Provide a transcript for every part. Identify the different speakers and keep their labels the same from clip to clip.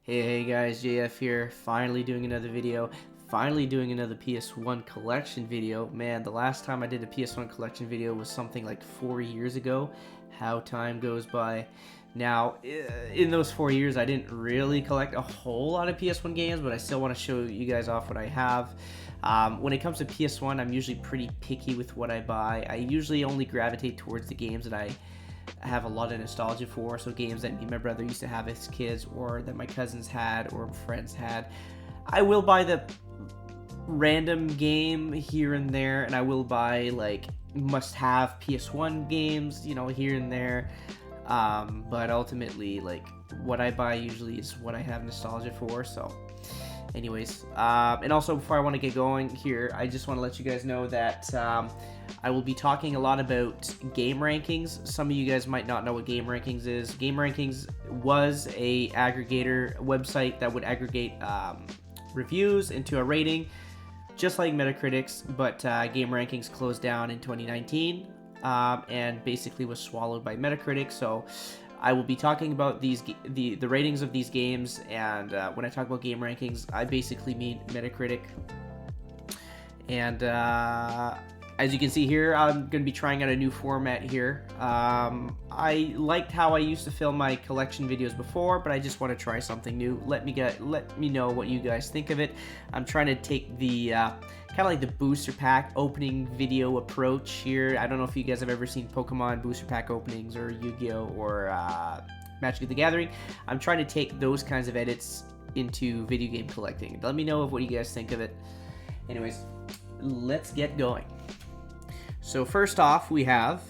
Speaker 1: Hey guys, JF here, finally doing another video, finally doing another PS1 Collection video. Man, the last time I did a PS1 Collection video was something like 4 years ago. How time goes by. Now, in those 4 years, I didn't really collect a whole lot of PS1 games, but I still want to show you guys off what I have. When it comes to PS1, I'm usually pretty picky with what I buy. I usually only gravitate towards the games that I have a lot of nostalgia for, so games that me and my brother used to have as kids, or that my cousins had, or friends had. I will buy the random game here and there, and I will buy like must-have PS1 games, you know, here and there. But ultimately, like, what I buy usually is what I have nostalgia for. So anyways, and also before I want to get going here, I just want to let you guys know that I will be talking a lot about game rankings. Some of you guys might not know what game rankings is. Game rankings was a aggregator website that would aggregate reviews into a rating, just like Metacritic's, but game rankings closed down in 2019 and basically was swallowed by Metacritic. So I will be talking about the ratings of these games, and when I talk about game rankings, I basically mean Metacritic. And as you can see here, I'm going to be trying out a new format here. I liked how I used to film my collection videos before, but I just want to try something new. Let me know what you guys think of it. I'm trying to take the kind of like the booster pack opening video approach here. I don't know if you guys have ever seen Pokemon booster pack openings, or Yu-Gi-Oh, or Magic the Gathering. I'm trying to take those kinds of edits into video game collecting. Let me know what you guys think of it. Anyways, let's get going. So first off, we have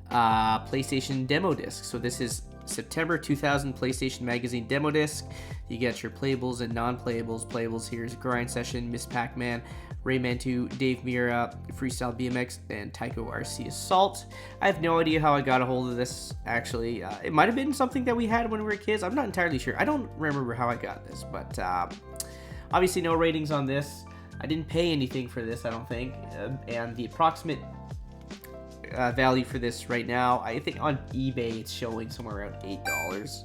Speaker 1: PlayStation demo disc. So this is September 2000 PlayStation Magazine demo disc. You get your playables and non-playables. Playables here is Grind Session, Miss Pac-Man, Rayman 2, Dave Mirra, Freestyle BMX, and Tycho RC Assault. I have no idea how I got a hold of this, actually. It might have been something that we had when we were kids. I'm not entirely sure. I don't remember how I got this, but obviously no ratings on this. I didn't pay anything for this, I don't think, and the approximate value for this right now, I think on eBay it's showing somewhere around $8.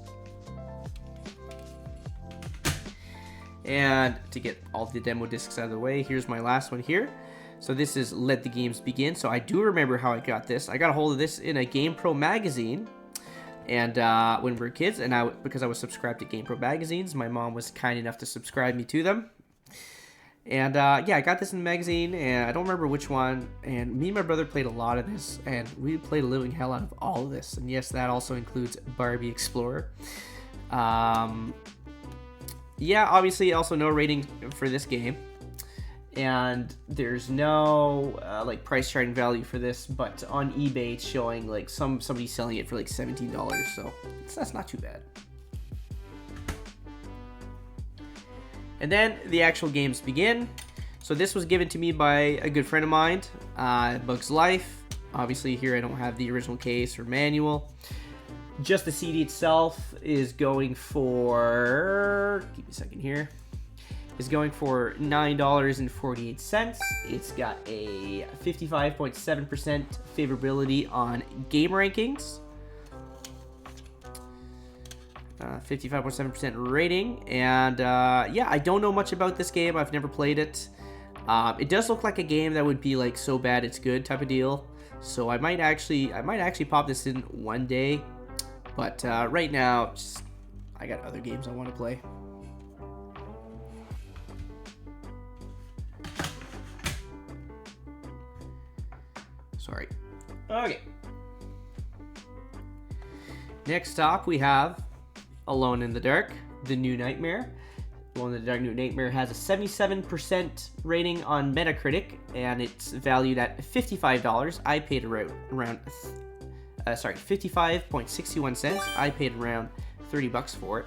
Speaker 1: And to get all the demo discs out of the way, here's my last one here. So this is Let the Games Begin. So I do remember how I got this. I got a hold of this in a GamePro magazine, and when we were kids, and because I was subscribed to GamePro magazines, my mom was kind enough to subscribe me to them. And yeah, I got this in the magazine, and I don't remember which one. And me and my brother played a lot of this, and we played a living hell out of all of this. And yes, that also includes Barbie Explorer. Yeah, obviously also no rating for this game, and there's no like price charting value for this. But on eBay, it's showing like somebody selling it for like $17, so that's not too bad. And then the actual games begin. So this was given to me by a good friend of mine, Bugs Life. Obviously here I don't have the original case or manual. Just the CD itself is going for, give me a second here, is going for $9.48. It's got a 55.7% favorability on game rankings. 55.7% rating, and yeah, I don't know much about this game. I've never played it. It does look like a game that would be like so bad it's good type of deal. So I might actually pop this in one day, but right now, I got other games I want to play. Sorry. Okay. Next up, we have Alone in the Dark, The New Nightmare. Alone in the Dark, New Nightmare has a 77% rating on Metacritic, and it's valued at $55. I paid around 55.61 cents. I paid around $30 for it.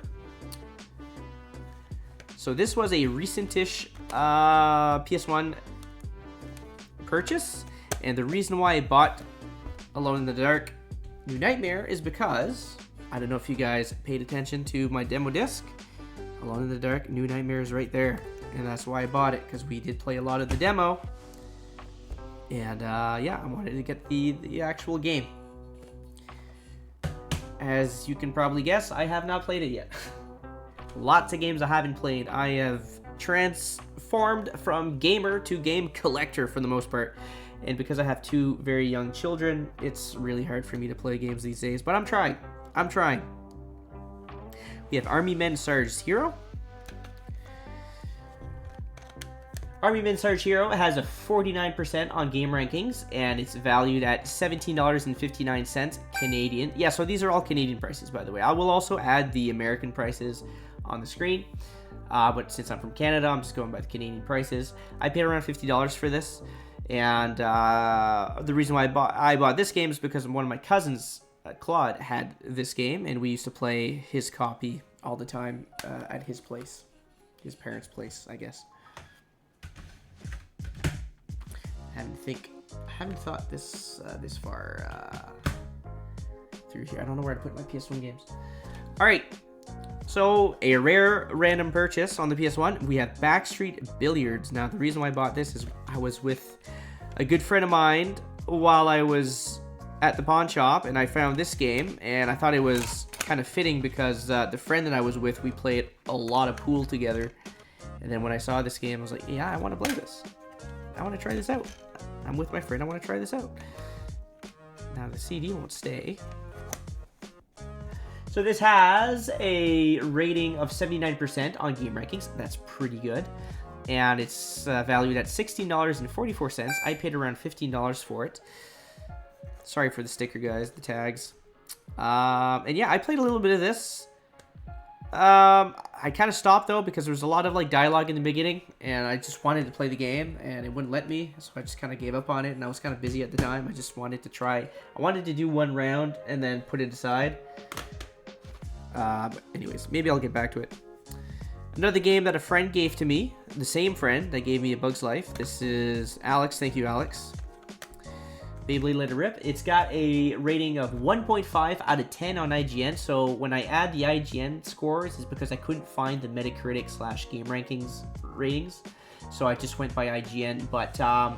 Speaker 1: So this was a recent-ish PS1 purchase, and the reason why I bought Alone in the Dark, New Nightmare is because I don't know if you guys paid attention to my demo disc. Alone in the Dark, New Nightmare is right there. And that's why I bought it, because we did play a lot of the demo. And yeah, I wanted to get the actual game. As you can probably guess, I have not played it yet. Lots of games I haven't played. I have transformed from gamer to game collector for the most part. And because I have 2 very young children, it's really hard for me to play games these days. But I'm trying. I'm trying. We have Army Men Sarge Hero. Army Men Sarge Hero has a 49% on game rankings, and it's valued at $17.59 Canadian. Yeah, so these are all Canadian prices, by the way. I will also add the American prices on the screen, but since I'm from Canada, I'm just going by the Canadian prices. I paid around $50 for this, and the reason why I bought this game is because one of my cousins, Claude, had this game, and we used to play his copy all the time at his place, his parents' place, I guess. I haven't thought this far through here. I don't know where to put my PS1 games. All right, so a rare random purchase on the PS1. We have Backstreet Billiards. Now, the reason why I bought this is I was with a good friend of mine while I was at the pawn shop, and I found this game, and I thought it was kind of fitting because the friend that I was with, we played a lot of pool together. And then when I saw this game, I was like, yeah, I want to play this. I want to try this out. I'm with my friend. I want to try this out. Now the CD won't stay. So this has a rating of 79% on game rankings. That's pretty good. And it's valued at $16.44. I paid around $15 for it. Sorry for the sticker, guys, the tags. And yeah, I played a little bit of this. I kind of stopped though because there was a lot of like dialogue in the beginning, and I just wanted to play the game and it wouldn't let me, so I just kind of gave up on it. And I was kind of busy at the time. I just wanted to try. I wanted to do 1 round and then put it aside. But anyways, maybe I'll get back to it. Another game that a friend gave to me, the same friend that gave me A Bug's Life. This is Alex. Thank you, Alex. Beyblade Let It Rip. It's got a rating of 1.5 out of 10 on IGN. So when I add the IGN scores, it's because I couldn't find the Metacritic / Game Rankings ratings. So I just went by IGN. But a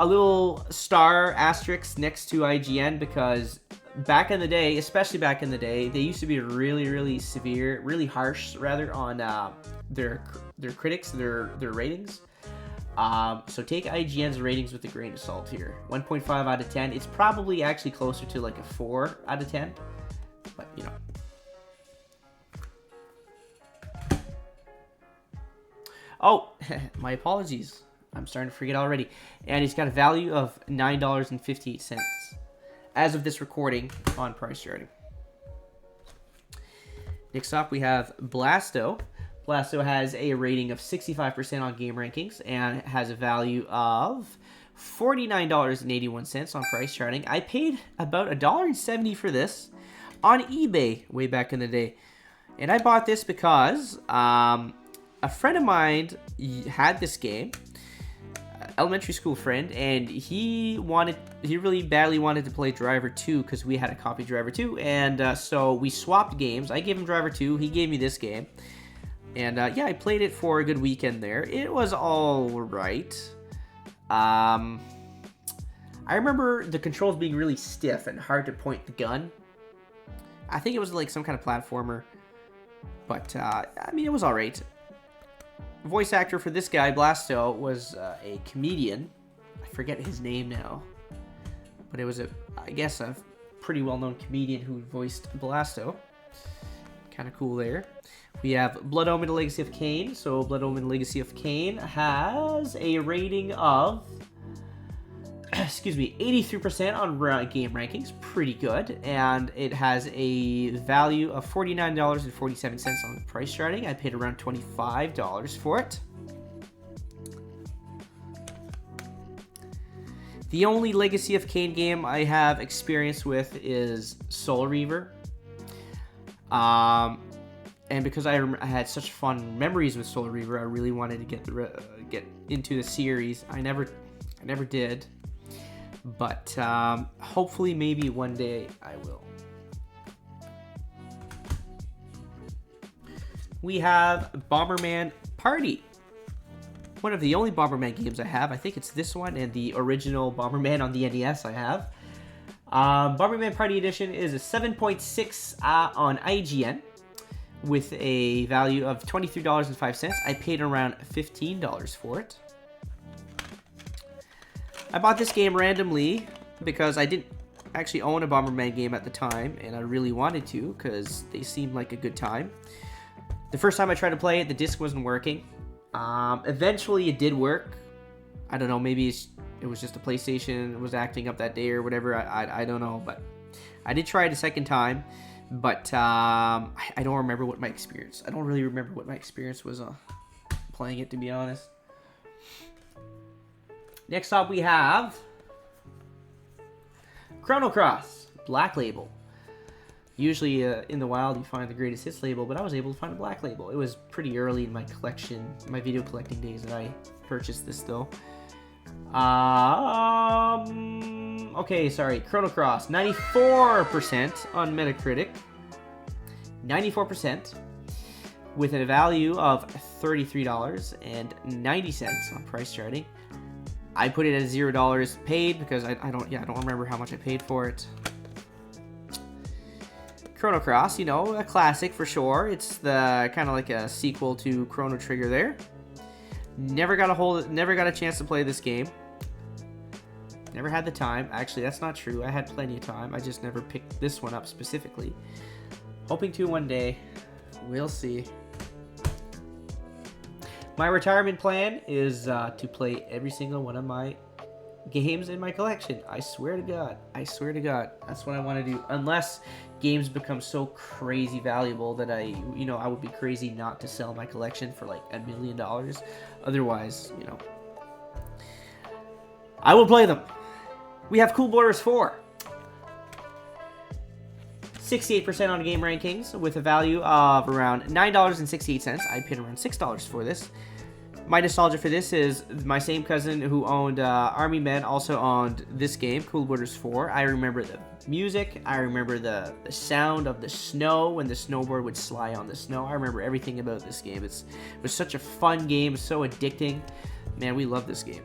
Speaker 1: little star asterisk next to IGN because back in the day, especially back in the day, they used to be really, really severe, really harsh rather on their critics, their ratings. So take IGN's ratings with a grain of salt here. 1.5 out of 10. It's probably actually closer to like a 4 out of 10. But, you know. Oh, my apologies. I'm starting to forget already. And it's got a value of $9.58 as of this recording on price charting. Next up, we have Blasto. Blasto has a rating of 65% on game rankings and has a value of $49.81 on price charting. I paid about $1.70 for this on eBay way back in the day. And I bought this because a friend of mine had this game, elementary school friend, and he really badly wanted to play Driver 2 because we had a copy of Driver 2. And so we swapped games. I gave him Driver 2. He gave me this game. And yeah, I played it for a good weekend there. It was all right. I remember the controls being really stiff and hard to point the gun. I think it was like some kind of platformer. But, I mean, it was all right. Voice actor for this guy, Blasto, was a comedian. I forget his name now. But it was, I guess, a pretty well-known comedian who voiced Blasto. Kind of cool there. We have Blood Omen Legacy of Kain. So Blood Omen Legacy of Kain has a rating of, 83% on game rankings. Pretty good. And it has a value of $49.47 on the price charting. I paid around $25 for it. The only Legacy of Kain game I have experience with is Soul Reaver. And because I had such fun memories with Soul Reaver, I really wanted to get into the series. I never did, but hopefully, maybe one day I will. We have Bomberman Party, one of the only Bomberman games I have. I think it's this one and the original Bomberman on the NES I have. Bomberman Party Edition is a 7.6 on IGN. with a value of $23.05. I paid around $15 for it. I bought this game randomly because I didn't actually own a Bomberman game at the time, and I really wanted to because they seemed like a good time. The first time I tried to play it, the disc wasn't working. Eventually it did work. I don't know, maybe it was just a PlayStation was acting up that day or whatever. I don't know, but I did try it a second time. But I don't remember what my experience. I don't really remember what my experience was playing it, to be honest. Next up we have Chrono Cross Black Label. Usually in the wild you find the greatest hits label, but I was able to find a black label. It was pretty early in my collection, my video collecting days, that I purchased this though. Okay, sorry. Chrono Cross, 94% on Metacritic. 94% with a value of $33.90 on price charting. I put it at $0 paid because I don't remember how much I paid for it. Chrono Cross, you know, a classic for sure. It's the kind of like a sequel to Chrono Trigger there. Never got a chance to play this game. Never had the time. Actually, that's not true. I had plenty of time. I just never picked this one up specifically. Hoping to one day. We'll see. My retirement plan is to play every single one of my games in my collection. I swear to God. I swear to God. That's what I want to do. Unless games become so crazy valuable that I would be crazy not to sell my collection for like $1 million. Otherwise, I will play them. We have Cool Borders 4. 68% on game rankings with a value of around $9.68. I paid around $6 for this. My nostalgia for this is my same cousin who owned Army Men also owned this game, Cool Borders 4. I remember the music. I remember the sound of the snow when the snowboard would slide on the snow. I remember everything about this game. It was such a fun game, so addicting. Man, we love this game.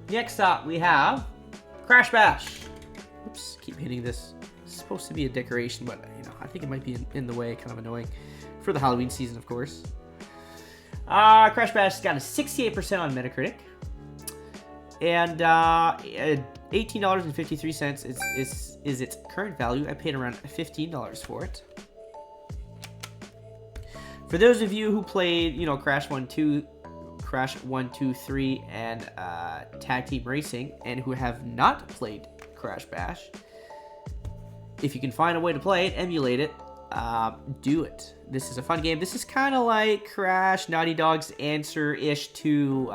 Speaker 1: Next up, we have Crash Bash. Oops, keep hitting this. It's supposed to be a decoration, but I think it might be in the way, kind of annoying. For the Halloween season, of course. Crash Bash has got a 68% on Metacritic. And $18.53 is its current value. I paid around $15 for it. For those of you who played, Crash 1, 2, 3, and Tag Team Racing, and who have not played Crash Bash, if you can find a way to play it, emulate it, do it. This is a fun game. This is kind of like Crash, Naughty Dog's answer-ish to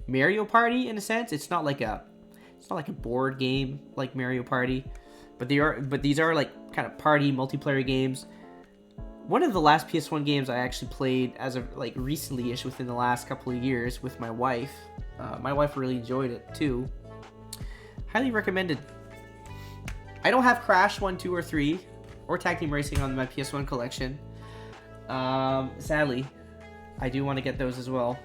Speaker 1: Mario Party in a sense. It's not like a board game like Mario Party, but these are like kind of party multiplayer games. One of the last PS1 games I actually played as of like recently-ish within the last couple of years with my wife. My wife really enjoyed it too. Highly recommended. I don't have Crash 1, 2, or 3 or Tag Team Racing on my PS1 collection. Sadly, I do want to get those as well.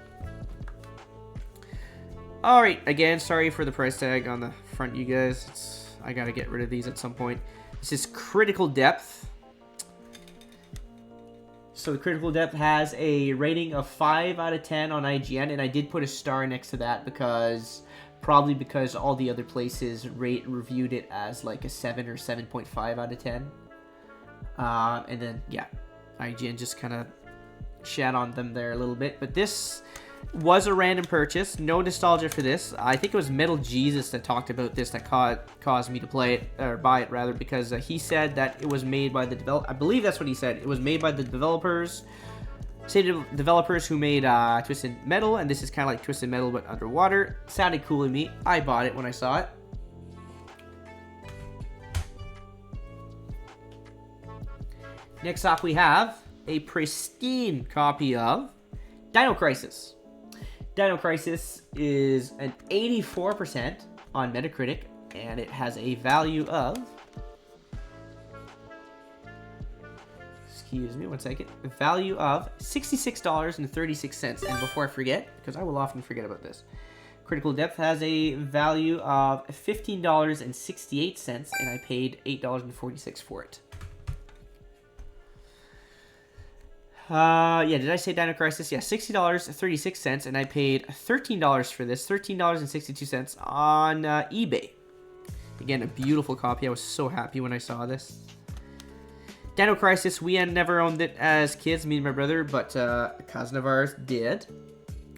Speaker 1: Alright, again, sorry for the price tag on the front, you guys. I gotta get rid of these at some point. This is Critical Depth. So the Critical Depth has a rating of 5 out of 10 on IGN, and I did put a star next to that probably because all the other places reviewed it as like a 7 or 7.5 out of 10. And then, yeah, IGN just kind of shat on them there a little bit. But this was a random purchase. No nostalgia for this. I think it was Metal Jesus that talked about this that caused me to play it, or buy it rather, because he said that it was made by the I believe that's what he said. It was made by the developers. Developers who made Twisted Metal, and this is kind of like Twisted Metal but underwater. Sounded cool to me. I bought it when I saw it. Next up, we have a pristine copy of Dino Crisis. Dino Crisis is an 84% on Metacritic, and it has a value of... Excuse me, one second. A value of $66.36. And before I forget, because I will often forget about this, Critical Depth has a value of $15.68, and I paid $8.46 for it. Yeah, did I say Dino Crisis? Yeah, $60.36, and I paid $13 for this, $13.62 on eBay. Again, a beautiful copy. I was so happy when I saw this. Dino Crisis, we had never owned it as kids, me and my brother, but a cousin of ours did.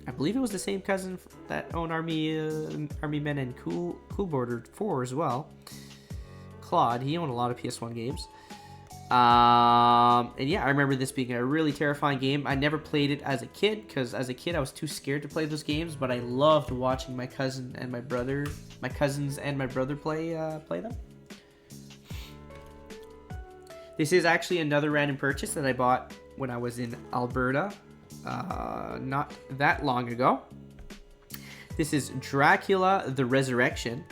Speaker 1: I believe it was the same cousin that owned Army Men and Cool Border 4 as well. Claude, he owned a lot of PS1 games. And yeah, I remember this being a really terrifying game. I never played it as a kid, because as a kid I was too scared to play those games, but I loved watching my cousins and my brother play them. This is actually another random purchase that I bought when I was in Alberta, not that long ago. This is Dracula the Resurrection.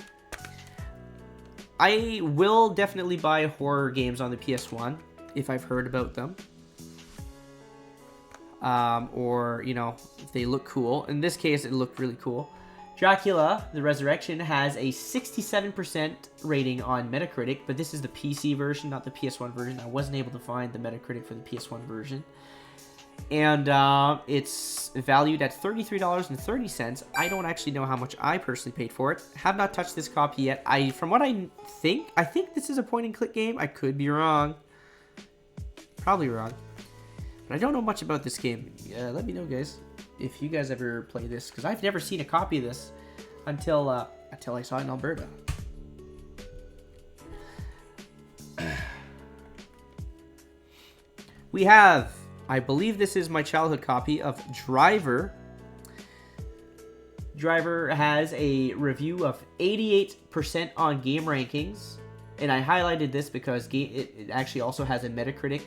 Speaker 1: I will definitely buy horror games on the PS1 if I've heard about them. Or, you know, if they look cool. In this case, it looked really cool. Dracula the Resurrection has a 67% rating on Metacritic, but this is the PC version, not the PS1 version. I wasn't able to find the Metacritic for the PS1 version. And it's valued at $33.30. I don't actually know how much I personally paid for it. Have not touched this copy yet. From what I think this is a point-and-click game. I could be wrong. Probably wrong. But I don't know much about this game. Let me know, guys, if you guys ever play this, because I've never seen a copy of this until I saw it in Alberta. We have, I believe this is my childhood copy of Driver. Driver has a review of 88% on Game Rankings, and I highlighted this because it actually also has a Metacritic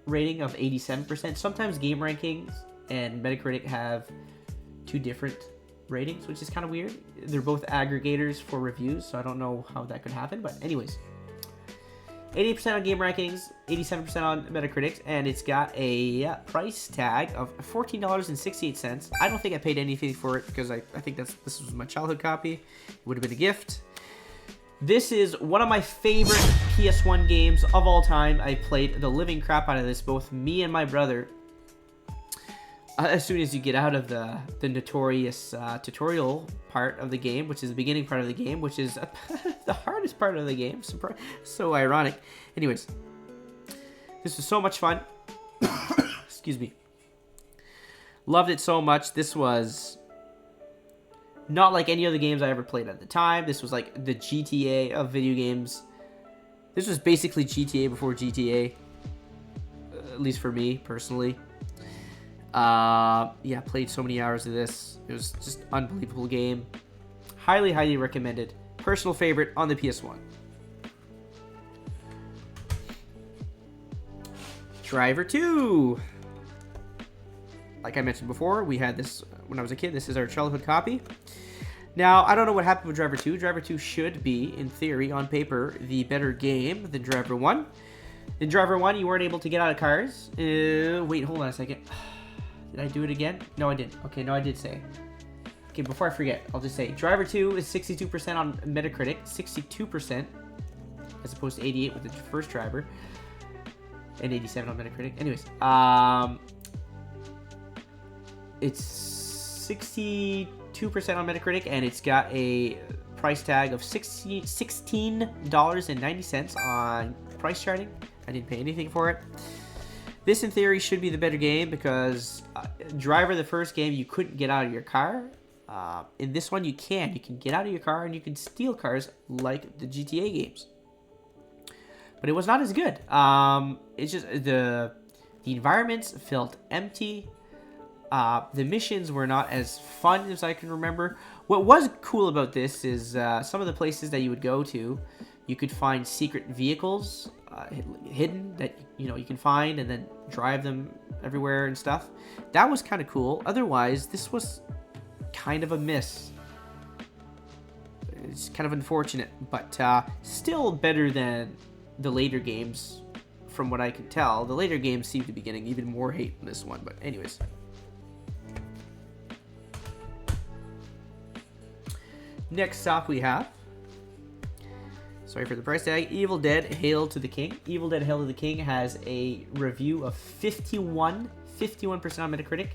Speaker 1: rating of 87%. Sometimes Game Rankings and Metacritic have two different ratings, which is kind of weird. They're both aggregators for reviews, so I don't know how that could happen. But anyways, 88% on Game Rankings, 87% on Metacritic, and it's got a price tag of $14.68. I don't think I paid anything for it because I think this was my childhood copy. It would have been a gift. This is one of my favorite PS1 games of all time. I played the living crap out of this, both me and my brother. As soon as you get out of the notorious tutorial part of the game, which is the beginning part of the game, which is the hardest part of the game. So ironic. Anyways, this was so much fun. Excuse me. Loved it so much. This was not like any other games I ever played at the time. This was like the GTA of video games. This was basically GTA before GTA, at least for me personally. Yeah, played so many hours of this. It was just an unbelievable game. Highly, highly recommended. Personal favorite on the PS1. Driver 2. Like I mentioned before, we had this when I was a kid. This is our childhood copy. Now, I don't know what happened with Driver 2. Driver 2 should be, in theory, on paper, the better game than Driver 1. In Driver 1, you weren't able to get out of cars. Wait, hold on a second. Did I do it again? No, I didn't. Okay, no, I did say. Okay, before I forget, I'll just say Driver 2 is 62% on Metacritic, 62% as opposed to 88 with the first Driver, and 87 on Metacritic. Anyways, it's 62% on Metacritic, and it's got a price tag of $16.90 on price charting. I didn't pay anything for it. This, in theory, should be the better game because Driver, the first game, you couldn't get out of your car. In this one, you can. You can get out of your car and you can steal cars like the GTA games. But it was not as good. It's just the environments felt empty. The missions were not as fun as I can remember. What was cool about this is some of the places that you would go to, you could find secret vehicles hidden that you can find and then drive them everywhere and stuff. That was kind of cool. Otherwise, this was kind of a miss. It's kind of unfortunate, but still better than the later games. From what I can tell, the later games seem to be getting even more hate than this one. But anyways. Next up we have, sorry for the price tag, Evil Dead Hail to the King. Evil Dead Hail to the King has a review of 51% on Metacritic,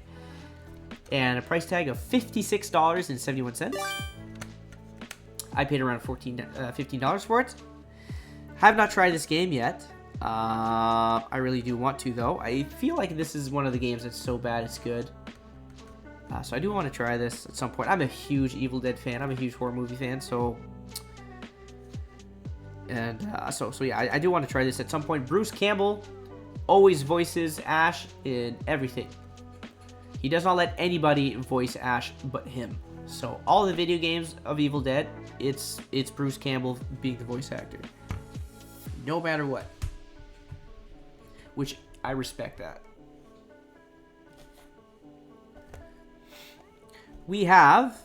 Speaker 1: and a price tag of $56.71. I paid around $15 for it. Have not tried this game yet. I really do want to, though. I feel like this is one of the games that's so bad it's good. So I do want to try this at some point. I'm a huge Evil Dead fan. I'm a huge horror movie fan. So yeah, I do want to try this at some point. Bruce Campbell always voices Ash in everything. He does not let anybody voice Ash but him. So all the video games of Evil Dead, it's Bruce Campbell being the voice actor, no matter what. Which I respect that. We have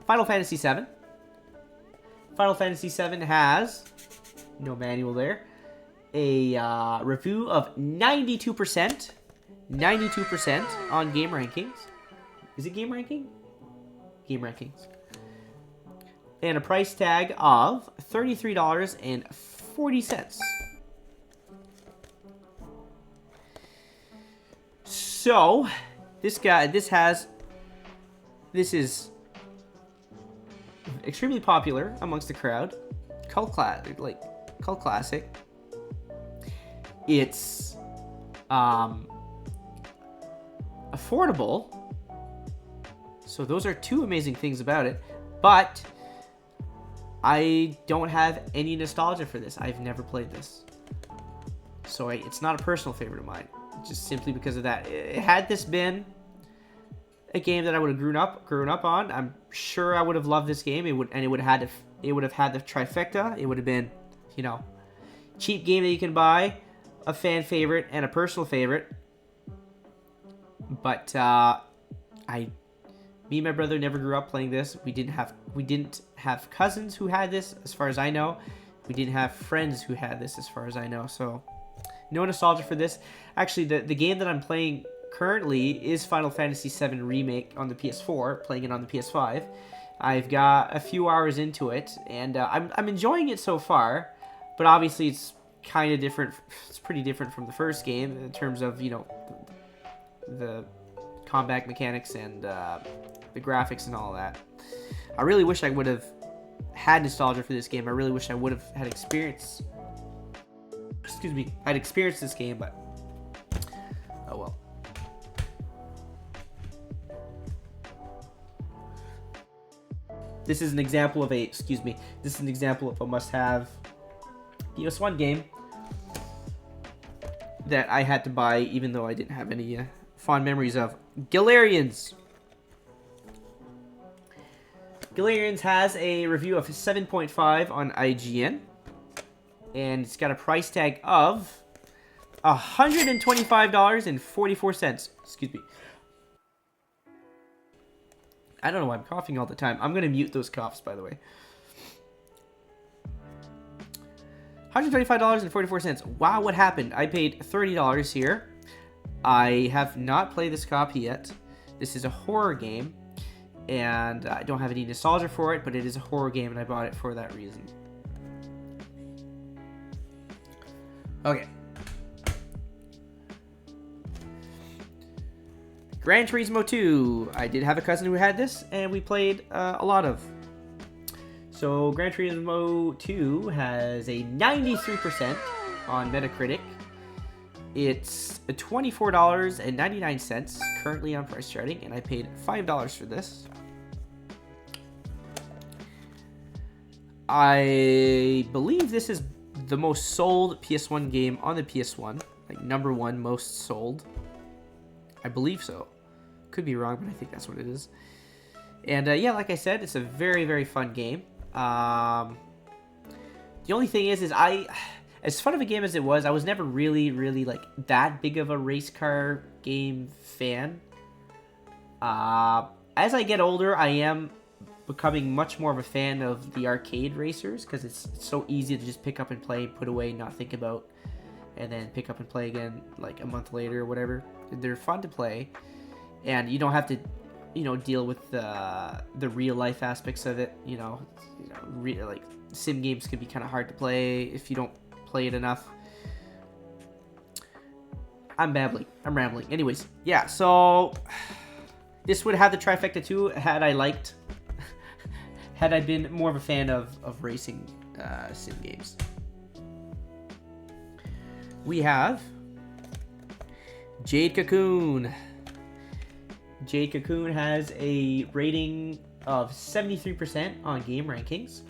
Speaker 1: Final Fantasy VII. Final Fantasy VII has, no manual there, a review of 92%. 92% on Game Rankings. Is it Game Ranking? Game Rankings. And a price tag of $33.40. So, this is extremely popular amongst the crowd. Cult classic. It's affordable. So those are two amazing things about it. But I don't have any nostalgia for this. I've never played this. So it's not a personal favorite of mine. Just simply because of that. Had this been a game that I would have grown up on, I'm sure I would have loved this game. It would have had the trifecta. It would have been, you know, cheap game that you can buy, a fan favorite, and a personal favorite. But me and my brother never grew up playing this. We didn't have cousins who had this, as far as I know. We didn't have friends who had this, as far as I know. So no nostalgia for this. Actually, the game that I'm playing currently is Final Fantasy VII Remake on the PS4, playing it on the PS5. I've got a few hours into it, and I'm enjoying it so far, but obviously it's kind of different. It's pretty different from the first game in terms of, you know, the combat mechanics and the graphics and all that. I really wish I would have had nostalgia for this game. I really wish I would have had experience. Excuse me, I'd experienced this game, but oh well. This is an example of a must-have PS1 game that I had to buy, even though I didn't have any fond memories of. Galarians. Galarians has a review of 7.5 on IGN, and it's got a price tag of $125.44. Excuse me. I don't know why I'm coughing all the time. I'm going to mute those coughs, by the way. $125.44. Wow, what happened? I paid $30 here. I have not played this copy yet. This is a horror game, and I don't have any nostalgia for it, but it is a horror game, and I bought it for that reason. Okay. Gran Turismo 2. I did have a cousin who had this, and we played a lot of. So Gran Turismo 2 has a 93% on Metacritic. It's $24.99 currently on price charting, and I paid $5 for this. I believe this is the most sold PS1 game on the PS1, like #1 most sold. I believe so. Could be wrong, but I think that's what it is. And yeah, like I said, it's a very, very fun game. The only thing is as fun of a game as it was, I was never really, really like that big of a race car game fan. As I get older, I am becoming much more of a fan of the arcade racers, because it's so easy to just pick up and play, put away, not think about, and then pick up and play again like a month later or whatever. They're fun to play, and you don't have to you know, deal with the real life aspects of it. Like sim games can be kind of hard to play if you don't play it enough. I'm rambling. Anyways, yeah, so this would have the trifecta too had I been more of a fan of racing sim games. We have Jade Cocoon. Jade Cocoon has a rating of 73% on Game Rankings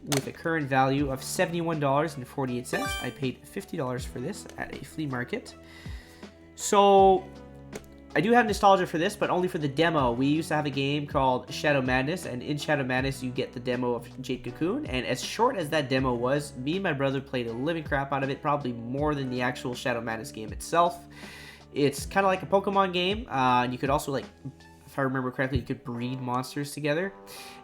Speaker 1: with a current value of $71.48. I paid $50 for this at a flea market. So I do have nostalgia for this, but only for the demo. We used to have a game called Shadow Madness, and in Shadow Madness you get the demo of Jade Cocoon, and as short as that demo was, me and my brother played a living crap out of it, probably more than the actual Shadow Madness game itself. It's kind of like a Pokemon game, and you could also, like, if I remember correctly, you could breed monsters together,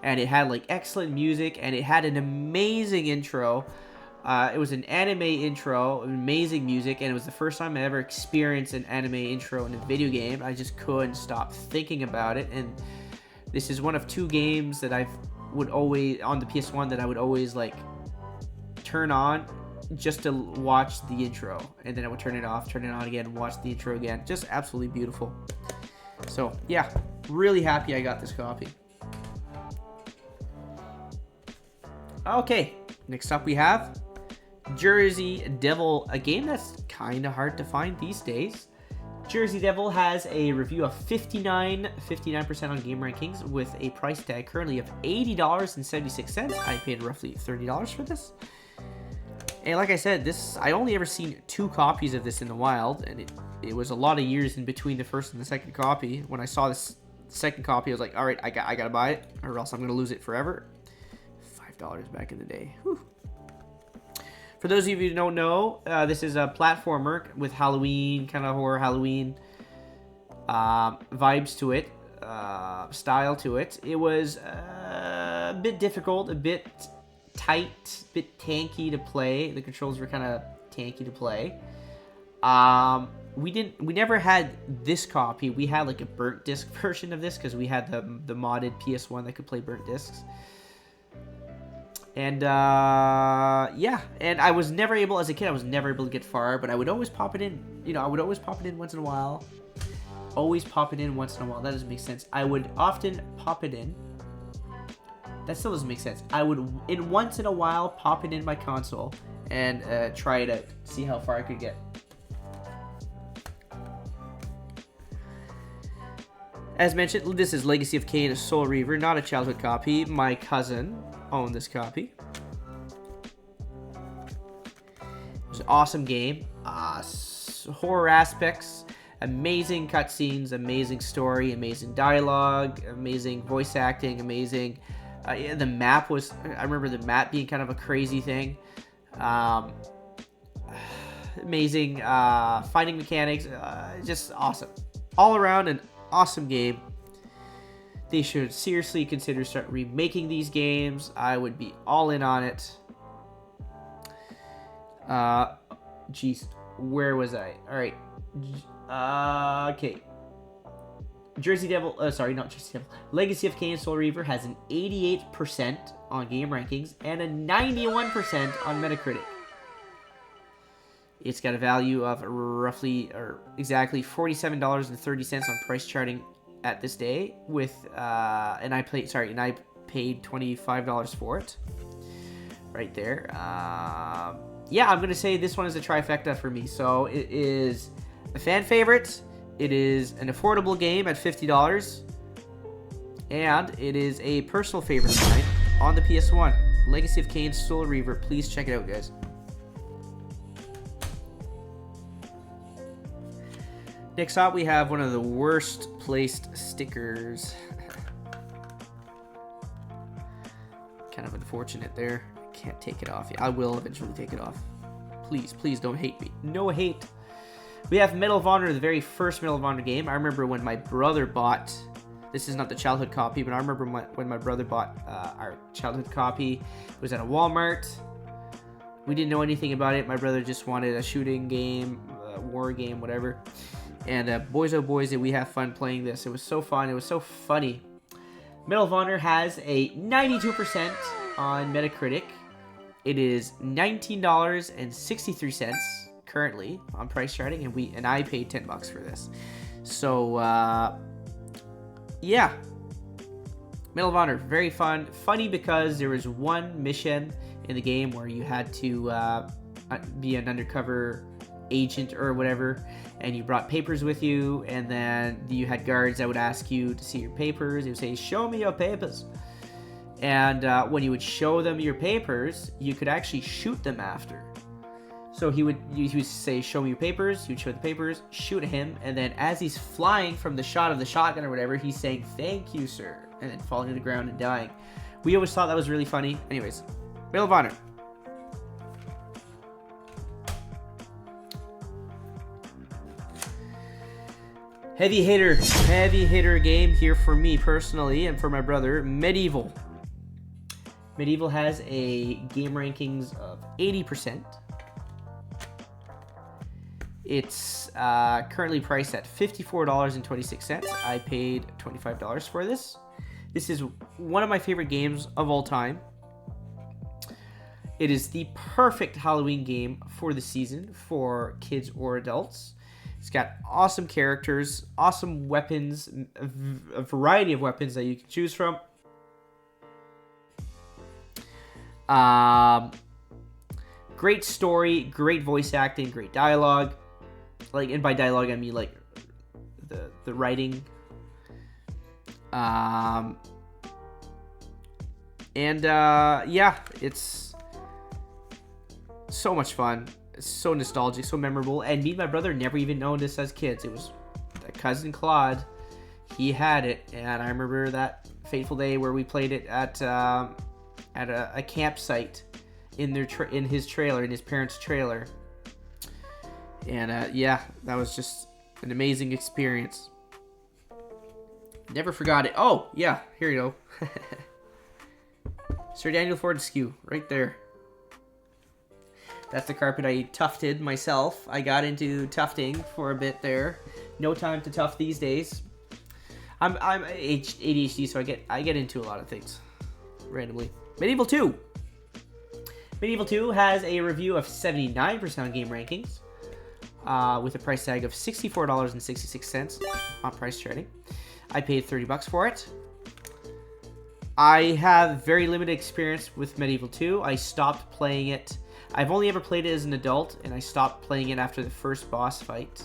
Speaker 1: and it had like excellent music, and it had an amazing intro. It was an anime intro, amazing music, and it was the first time I ever experienced an anime intro in a video game. I just couldn't stop thinking about it, and this is one of two games that would always, on the PS1, that I would always like turn on just to watch the intro, and then I would turn it off, turn it on again, watch the intro again. Just absolutely beautiful. So yeah, really happy I got this copy. Okay, next up we have Jersey Devil, a game that's kind of hard to find these days. Jersey Devil has a review of 59% on Game Rankings with a price tag currently of $80.76. I paid roughly $30 for this. And like I said, I only ever seen 2 copies of this in the wild, and it was a lot of years in between the first and the second copy. When I saw this second copy, I was like, all right, I gotta buy it, or else I'm gonna lose it forever. $5 back in the day. Whew. For those of you who don't know, this is a platformer with Halloween, kind of horror Halloween vibes to it, style to it. It was a bit difficult, a bit tight, a bit tanky to play. The controls were kind of tanky to play. We never had this copy. We had like a burnt disc version of this because we had the modded PS1 that could play burnt discs. And yeah, and I was never able, as a kid, I was never able to get far, but I would always pop it in. You know, I would always pop it in once in a while. Always pop it in once in a while. That doesn't make sense. I would often pop it in. That still doesn't make sense. I would, once in a while, pop it in my console and try it out, see how far I could get. As mentioned, this is Legacy of Kain, a Soul Reaver, not a childhood copy. My cousin owned this copy. It was an awesome game. Horror aspects, amazing cutscenes, amazing story, amazing dialogue, amazing voice acting, amazing. Yeah, the map was, I remember the map being kind of a crazy thing. Amazing fighting mechanics, just awesome. All around an awesome game. They should seriously consider start remaking these games. I would be all in on it. Jeez, where was I? All right. Okay. Jersey Devil, sorry, not Jersey Devil. Legacy of Kain Soul Reaver has an 88% on Game Rankings and a 91% on Metacritic. It's got a value of roughly, or exactly, $47.30 on price charting at this day. With and I paid $25 for it. Right there. Yeah, I'm gonna say this one is a trifecta for me. So it is a fan favorite. It is an affordable game at $50, and it is a personal favorite of mine on the PS1. Legacy of Kain Soul Reaver. Please check it out, guys. Next up, we have one of the worst placed stickers. Kind of unfortunate there. Can't take it off. I will eventually take it off. Please, please don't hate me. No hate. We have Medal of Honor, the very first Medal of Honor game. I remember when my brother bought, this is not the childhood copy, but I remember when my brother bought our childhood copy. It was at a Walmart. We didn't know anything about it. My brother just wanted a shooting game, war game, whatever. And boys, oh boys, did we have fun playing this. It was so fun. It was so funny. Medal of Honor has a 92% on Metacritic. It is $19.63 currently on price charting, and I paid $10 for this. So yeah, Medal of Honor, very fun. Funny because there was one mission in the game where you had to be an undercover agent or whatever, and you brought papers with you, and then you had guards that would ask you to see your papers. They would say, "Show me your papers." And when you would show them your papers, you could actually shoot them after. So he would say, "Show me your papers." You'd show the papers, shoot him, and then as he's flying from the shot of the shotgun or whatever, he's saying, "Thank you, sir," and then falling to the ground and dying. We always thought that was really funny. Anyways, Medal of Honor. Heavy hitter game here for me personally, and for my brother, Medieval. Medieval has a game rankings of 80%. It's currently priced at $54.26. I paid $25 for this. This is one of my favorite games of all time. It is the perfect Halloween game for the season for kids or adults. It's got awesome characters, awesome weapons, a variety of weapons that you can choose from. Great story, great voice acting, great dialogue. And by dialogue I mean like the writing. Yeah, it's so much fun. It's so nostalgic, so memorable. And me and my brother never even known this as kids. It was a cousin Claude. He had it, and I remember that fateful day where we played it at a campsite in his trailer, in his parents' trailer. And yeah, that was just an amazing experience. Never forgot it. Oh yeah, here you go. Sir Daniel Fortescue, right there. That's the carpet I tufted myself. I got into tufting for a bit there. No time to tuft these days. I'm ADHD, so I get into a lot of things randomly. Medieval 2. Medieval 2 has a review of 79% on game rankings, with a price tag of $64.66 on price charting. I paid $30 for it. I have very limited experience with Medieval 2. I stopped playing it. I've only ever played it as an adult, and I stopped playing it after the first boss fight.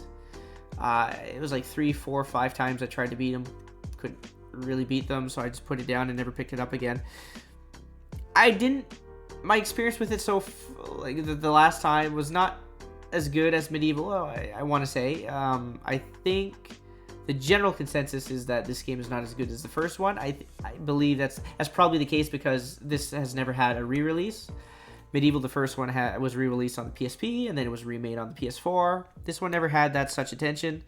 Speaker 1: It was like 3, 4, 5 times I tried to beat them. Couldn't really beat them, so I just put it down and never picked it up again. My experience with it the last time was not as good as Medieval, I want to say. I think the general consensus is that this game is not as good as the first one. I believe that's probably the case because this has never had a re-release. Medieval, the first one, was re-released on the PSP, and then it was remade on the PS4. This one never had that such attention,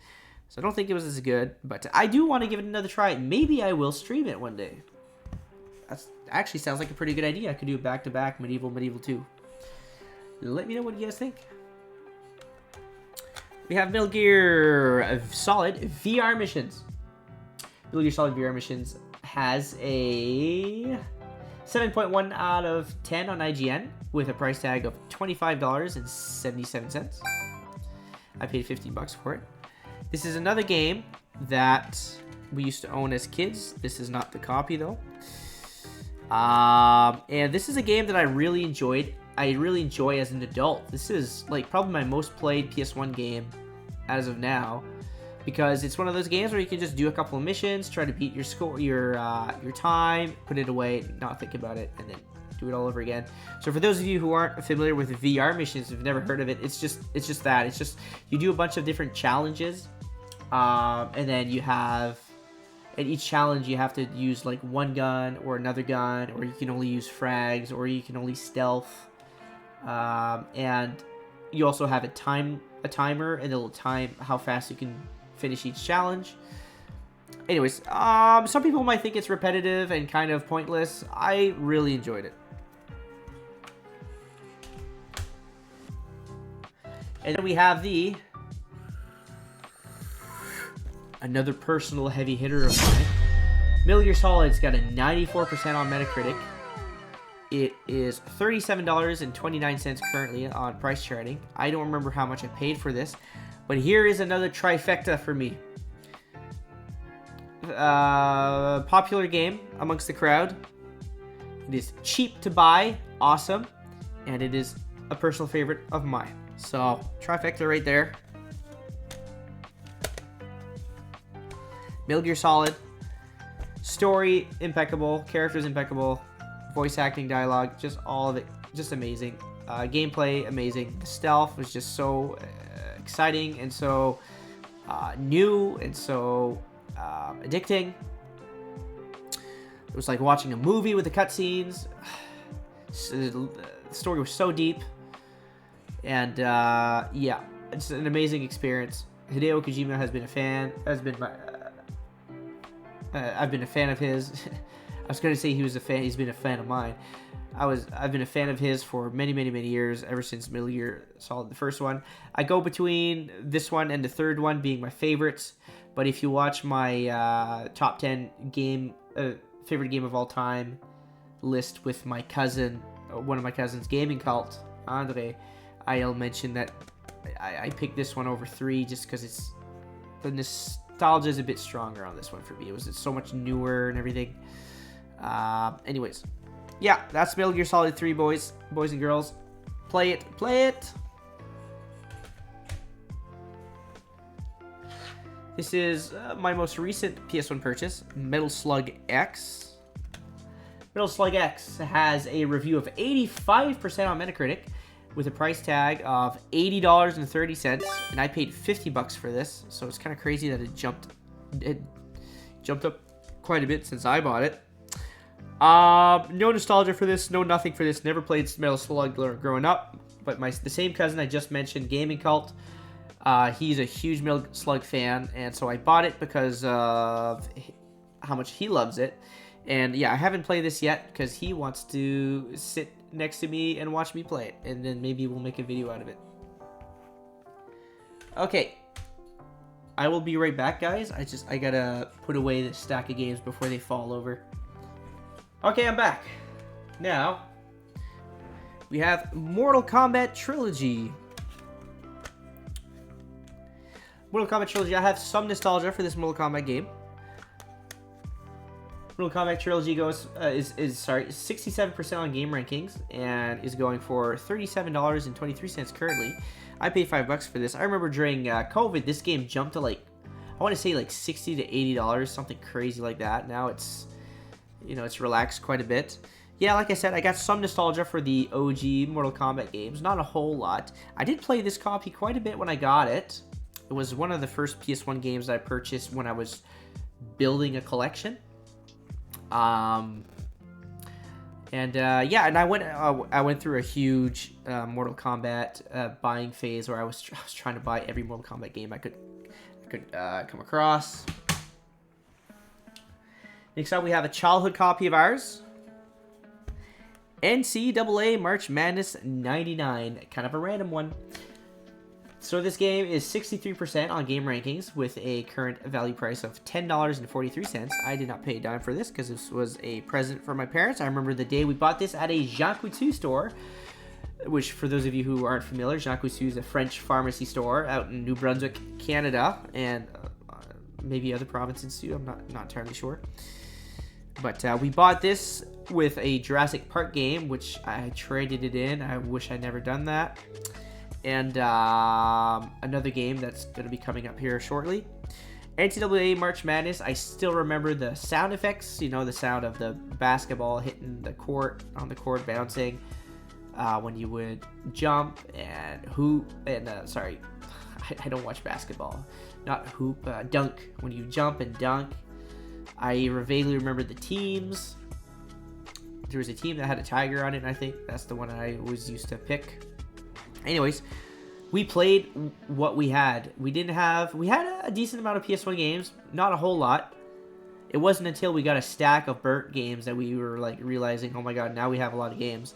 Speaker 1: so I don't think it was as good. But I do want to give it another try. Maybe I will stream it one day. That actually sounds like a pretty good idea. I could do back-to-back Medieval 2. Let me know what you guys think. We have Metal Gear Solid VR Missions. Metal Gear Solid VR Missions has a 7.1 out of 10 on IGN with a price tag of $25.77. I paid $15 for it. This is another game that we used to own as kids. This is not the copy though. And this is a game that I really enjoyed. I really enjoy as an adult. This is like probably my most played PS1 game as of now, because it's one of those games where you can just do a couple of missions, try to beat your score, your time, put it away, not think about it, and then do it all over again. So for those of you who aren't familiar with VR missions, if you've never heard of it, it's just that. It's just you do a bunch of different challenges, and then you have, at each challenge you have to use like one gun or another gun, or you can only use frags, or you can only stealth, and you also have a timer, and it'll time how fast you can finish each challenge. Anyways, some people might think it's repetitive and kind of pointless. I really enjoyed it. And then we have the Another personal heavy hitter of mine. Metal Gear Solid's got a 94% on Metacritic. It is $37.29 currently on price charting. I don't remember how much I paid for this, but here is another trifecta for me. Popular game amongst the crowd. It is cheap to buy, awesome, and it is a personal favorite of mine. So, trifecta right there. Metal Gear Solid. Story, impeccable. Characters, impeccable. Voice acting, dialogue, just all of it, just amazing. Gameplay, amazing. The stealth was just so exciting and so new and so addicting. It was like watching a movie with the cutscenes. The story was so deep, and yeah, it's an amazing experience. Hideo Kojima has been a fan. Has been my. I've been a fan of his. I was going to say he was a fan. He's been a fan of mine. I've been a fan of his for many years, ever since Metal Gear Solid, the first one. I go between this one and the third one being my favorites. But if you watch my top 10 favorite game of all time list with my cousin, one of my cousins, Gaming Cult, Andre, I'll mention that I picked this one over 3 just because the nostalgia is a bit stronger on this one for me. It's so much newer and everything. Anyways, yeah, that's Metal Gear Solid 3, boys and girls. Play it. This is my most recent PS1 purchase, Metal Slug X. Metal Slug X has a review of 85% on Metacritic with a price tag of $80.30, and I paid $50 for this, so it's kind of crazy that it jumped up quite a bit since I bought it. No nostalgia for this, no nothing for this. Never played Metal Slug growing up, but the same cousin I just mentioned, Gaming Cult, he's a huge Metal Slug fan, and so I bought it because of how much he loves it. And yeah, I haven't played this yet because he wants to sit next to me and watch me play it, and then maybe we'll make a video out of it. Okay, I will be right back, guys. I gotta put away this stack of games before they fall over. Okay, I'm back. Now, we have Mortal Kombat Trilogy. Mortal Kombat Trilogy, I have some nostalgia for this Mortal Kombat game. Mortal Kombat Trilogy is 67% on game rankings and is going for $37.23 currently. I paid $5 for this. I remember during COVID, this game jumped to I want to say $60 to $80, something crazy like that. Now it's relaxed quite a bit. Yeah, like I said, I got some nostalgia for the OG Mortal Kombat games. Not a whole lot. I did play this copy quite a bit when I got it. It was one of the first PS1 games I purchased when I was building a collection. Yeah, and I went through a huge Mortal Kombat buying phase where I was trying to buy every Mortal Kombat game I could come across. Next up, we have a childhood copy of ours, NCAA March Madness 99, kind of a random one. So this game is 63% on game rankings with a current value price of $10.43. I did not pay a dime for this because this was a present for my parents. I remember the day we bought this at a Jean Coutu store, which for those of you who aren't familiar, Jean Coutu is a French pharmacy store out in New Brunswick, Canada, and maybe other provinces too. I'm not entirely sure. But we bought this with a Jurassic Park game, which I traded it in. I wish I'd never done that. And another game that's going to be coming up here shortly. NCAA March Madness, I still remember the sound effects, the sound of the basketball hitting the court, on the court bouncing, when you would jump and hoop, and sorry, I don't watch basketball, not hoop, dunk, when you jump and dunk. I vaguely remember the teams. There was a team that had a tiger on it, and I think that's the one I always used to pick. Anyways, we played what we had. We had a decent amount of PS1 games, not a whole lot. It wasn't until we got a stack of burnt games that we were realizing, oh my god, now we have a lot of games.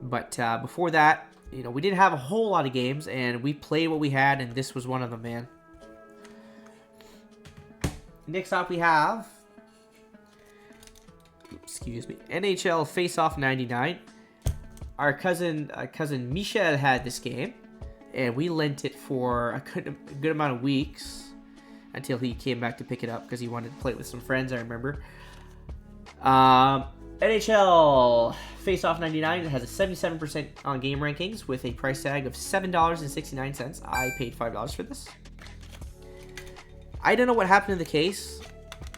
Speaker 1: But before that, we didn't have a whole lot of games, and we played what we had, and this was one of them, man. Next up we have, excuse me, NHL Face-Off 99. Our cousin Michel had this game, and we lent it for a good amount of weeks until he came back to pick it up because he wanted to play it with some friends, I remember. NHL Face-Off 99, it has a 77% on game rankings with a price tag of $7.69. I paid $5 for this. I don't know what happened in the case.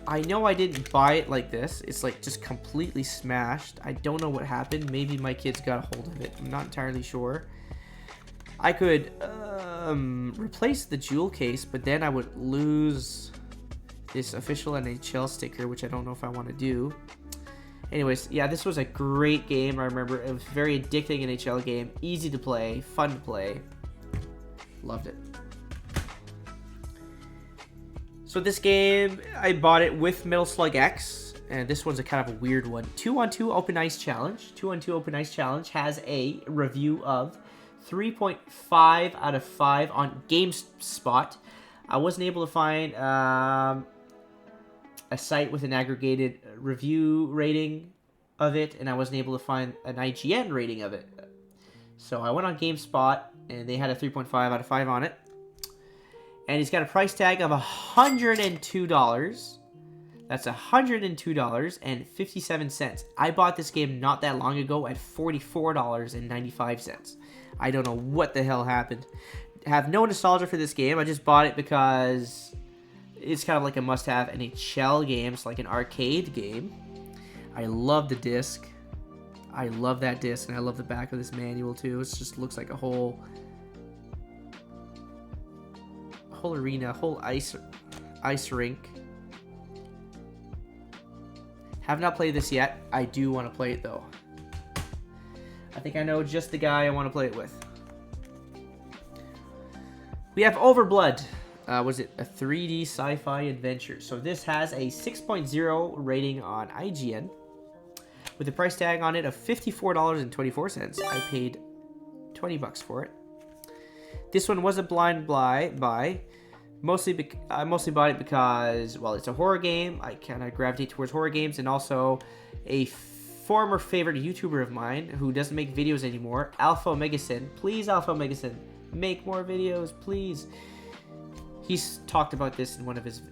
Speaker 1: I know I didn't buy it like this. It's like just completely smashed. I don't know what happened. Maybe my kids got a hold of it. I'm not entirely sure. I could replace the jewel case, but then I would lose this official NHL sticker, which I don't know if I want to do. Anyways, yeah, this was a great game. I remember it was a very addicting NHL game. Easy to play, fun to play. Loved it. So this game, I bought it with Metal Slug X, and this one's a kind of a weird one. 2-on-2 Open Ice Challenge. 2-on-2 Open Ice Challenge has a review of 3.5 out of 5 on GameSpot. I wasn't able to find a site with an aggregated review rating of it, and I wasn't able to find an IGN rating of it. So I went on GameSpot, and they had a 3.5 out of 5 on it. And he's got a price tag of $102. That's $102.57. I bought this game not that long ago at $44.95. I don't know what the hell happened. I have no nostalgia for this game. I just bought it because it's kind of like a must-have NHL game. It's like an arcade game. I love the disc. I love that disc, and I love the back of this manual too. It just looks like a whole arena, whole ice rink. Have not played this yet. I do want to play it though. I think I know just the guy I want to play it with. We have Overblood. Was it a 3D sci-fi adventure? So this has a 6.0 rating on IGN with a price tag on it of $54.24. I paid $20 for it. This one was a blind buy. I mostly bought it because, well, it's a horror game. I kind of gravitate towards horror games, and also a former favorite YouTuber of mine who doesn't make videos anymore, Alpha Megasin. Please, Alpha Megasin, make more videos, please. He's talked about this in one of his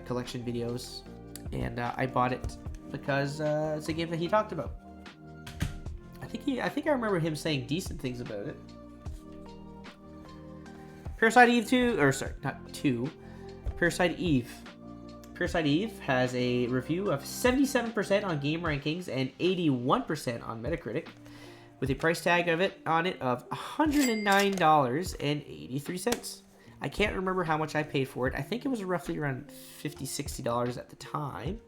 Speaker 1: collection videos, and I bought it because it's a game that he talked about. I think I remember him saying decent things about it. Parasite Eve 2, or sorry, not 2. Parasite Eve. Parasite Eve has a review of 77% on game rankings and 81% on Metacritic, with a price tag of it on it of $109.83. I can't remember how much I paid for it. I think it was roughly around $50, $60 at the time.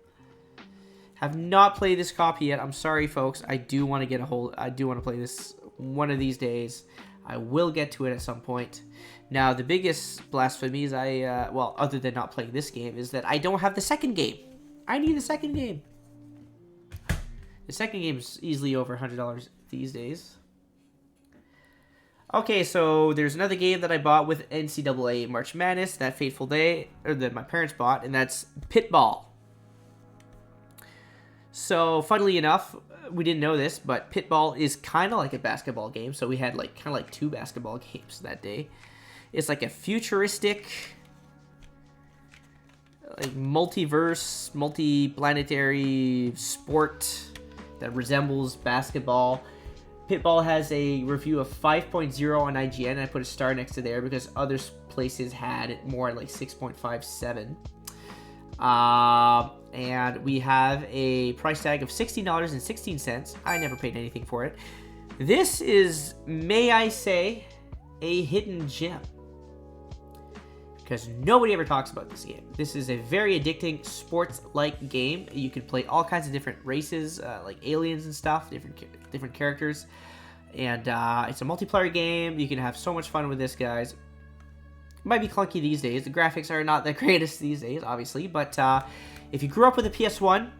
Speaker 1: Have not played this copy yet. I'm sorry, folks. I do want to play this one of these days. I will get to it at some point. Now, the biggest blasphemy is well, other than not playing this game, is that I don't have the second game. I need the second game. The second game is easily over $100 these days. Okay, so there's another game that I bought with NCAA March Madness, that fateful day, or that my parents bought, and that's Pitball. So, funnily enough, we didn't know this, but Pitball is kind of like a basketball game, so we had kind of like 2 basketball games that day. It's like a futuristic, like multiverse, multi-planetary sport that resembles basketball. Pitball has a review of 5.0 on IGN. I put a star next to there because other places had it more like 6.57. And we have a price tag of $16.16. I never paid anything for it. This is, may I say, a hidden gem, because nobody ever talks about this game. This is a very addicting sports-like game. You can play all kinds of different races, like aliens and stuff, different characters. And it's a multiplayer game. You can have so much fun with this, guys. It might be clunky these days. The graphics are not the greatest these days, obviously. But if you grew up with a PS1,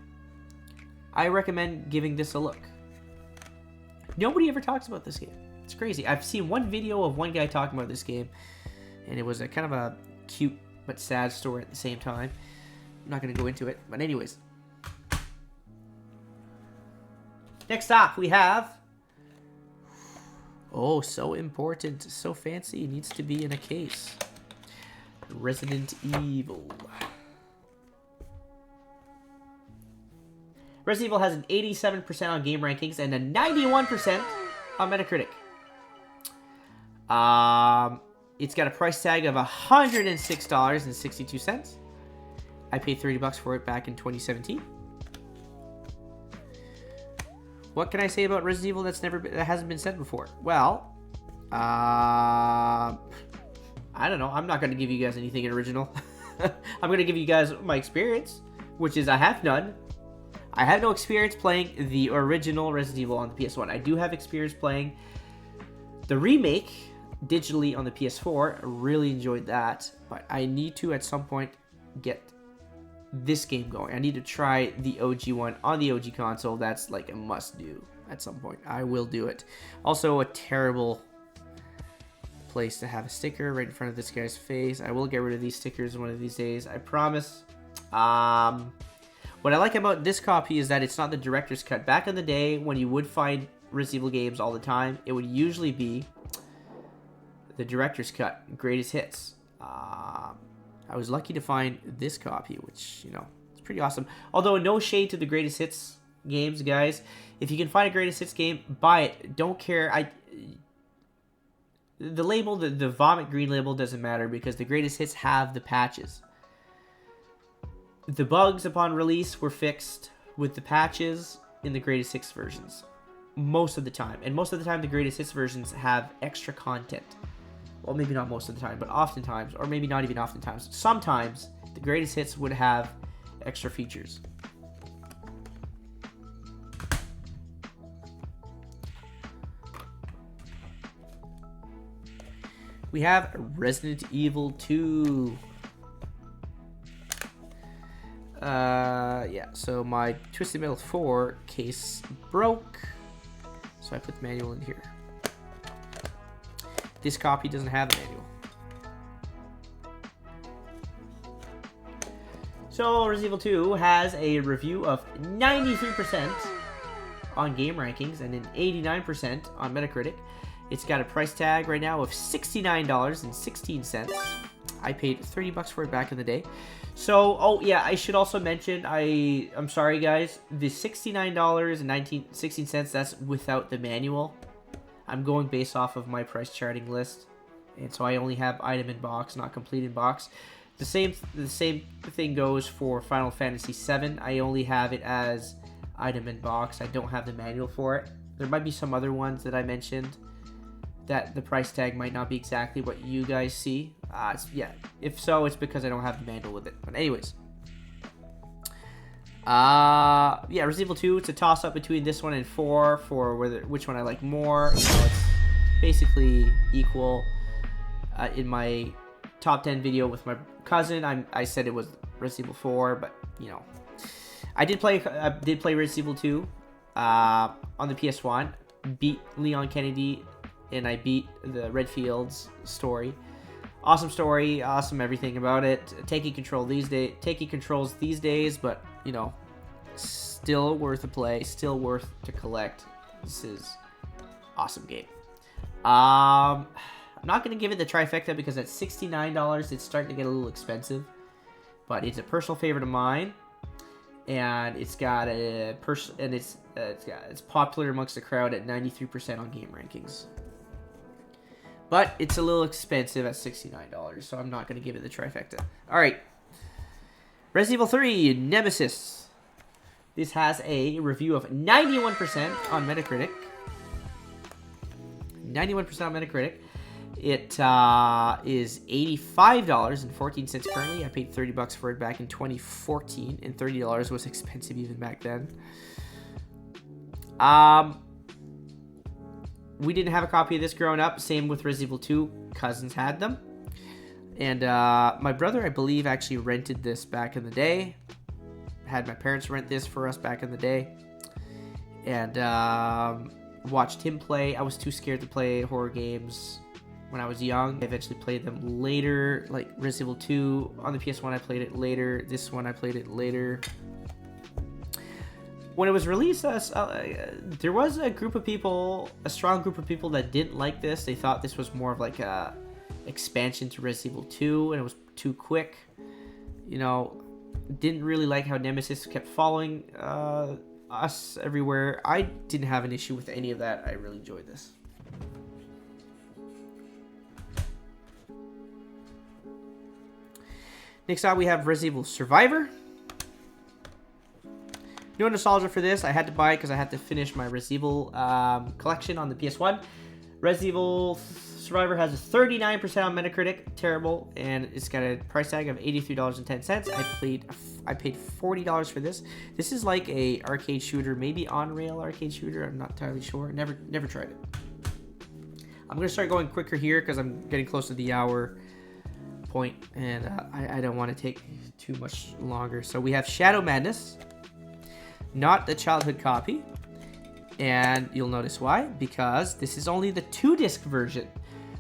Speaker 1: I recommend giving this a look. Nobody ever talks about this game. It's crazy. I've seen one video of one guy talking about this game, and it was a kind of a cute but sad story at the same time. I'm not going to go into it. But anyways. Next up, we have... Oh, so important. So fancy. It needs to be in a case. Resident Evil. Resident Evil has an 87% on game rankings and a 91% on Metacritic. It's got a price tag of $106.62. I paid $30 for it back in 2017. What can I say about Resident Evil that hasn't been said before? Well, I don't know. I'm not going to give you guys anything original. I'm going to give you guys my experience, which is I have none. I have no experience playing the original Resident Evil on the PS1. I do have experience playing the remake digitally on the PS4. I really enjoyed that, but I need to at some point get this game going. I need to try the OG one on the OG console. That's like a must do at some point. I will do it. Also, a terrible place to have a sticker right in front of this guy's face. I will get rid of these stickers one of these days, I promise. What I like about this copy is that it's not the director's cut. Back in the day, when you would find Resident Evil games all the time, it would usually be the director's cut, greatest hits. I was lucky to find this copy, which, you know, it's pretty awesome. Although, no shade to the greatest hits games, guys. If you can find a greatest hits game, buy it. Don't care. The label, the vomit green label doesn't matter because the greatest hits have the patches. The bugs upon release were fixed with the patches in the greatest hits versions. Most of the time. And most of the time, the greatest hits versions have extra content. Well, maybe not most of the time, but oftentimes, or maybe not even oftentimes. Sometimes, the greatest hits would have extra features. We have Resident Evil 2. Yeah, so my Twisted Metal 4 case broke, so I put the manual in here. This copy doesn't have the manual. So, Resident Evil 2 has a review of 93% on game rankings and an 89% on Metacritic. It's got a price tag right now of $69.16. I paid $30 for it back in the day. So, oh yeah, I should also mention, I'm sorry guys, the $69.16, that's without the manual. I'm going based off of my price charting list, and so I only have item in box, not complete in box. The same thing goes for Final Fantasy VII. I only have it as item in box. I don't have the manual for it. There might be some other ones that I mentioned that the price tag might not be exactly what you guys see. Yeah, if so, it's because I don't have the manual with it. But anyways, yeah, Resident Evil 2. It's a toss-up between this one and 4 for which one I like more. You know, it's basically equal. In my top 10 video with my cousin, I said it was Resident Evil 4, but you know, I did play Resident Evil 2 on the PS1. Beat Leon Kennedy. And I beat the Redfield's story. Awesome story, awesome everything about it. Taking controls these days, but you know, still worth a play, still worth to collect. This is awesome game. I'm not gonna give it the trifecta because at $69, it's starting to get a little expensive. But it's a personal favorite of mine, and it's got it's popular amongst the crowd at 93% on game rankings. But it's a little expensive at $69, so I'm not going to give it the trifecta. Alright. Resident Evil 3, Nemesis. This has a review of 91% on Metacritic. 91% on Metacritic. It is $85.14 currently. I paid $30 for it back in 2014, and $30 was expensive even back then. We didn't have a copy of this growing up. Same with Resident Evil 2. Cousins had them. And my brother, I believe, actually rented this back in the day. Had my parents rent this for us back in the day. And watched him play. I was too scared to play horror games when I was young. I eventually played them later, like Resident Evil 2 on the PS1. I played it later. This one I played it later. When it was released, there was a group of people, a strong group of people that didn't like this. They thought this was more of like a expansion to Resident Evil 2, and it was too quick. You know, didn't really like how Nemesis kept following us everywhere. I didn't have an issue with any of that. I really enjoyed this. Next up, we have Resident Evil Survivor. No nostalgia for this. I had to buy it because I had to finish my Resident Evil collection on the PS1. Resident Evil Survivor has a 39% on Metacritic. Terrible. And it's got a price tag of $83.10. I paid $40 for this. This is like a arcade shooter, maybe on-rail arcade shooter. I'm not entirely sure. Never tried it. I'm going to start going quicker here because I'm getting close to the hour point. And I don't want to take too much longer. So we have Shadow Madness. Not the childhood copy, and you'll notice why, because this is only the 2-disc version.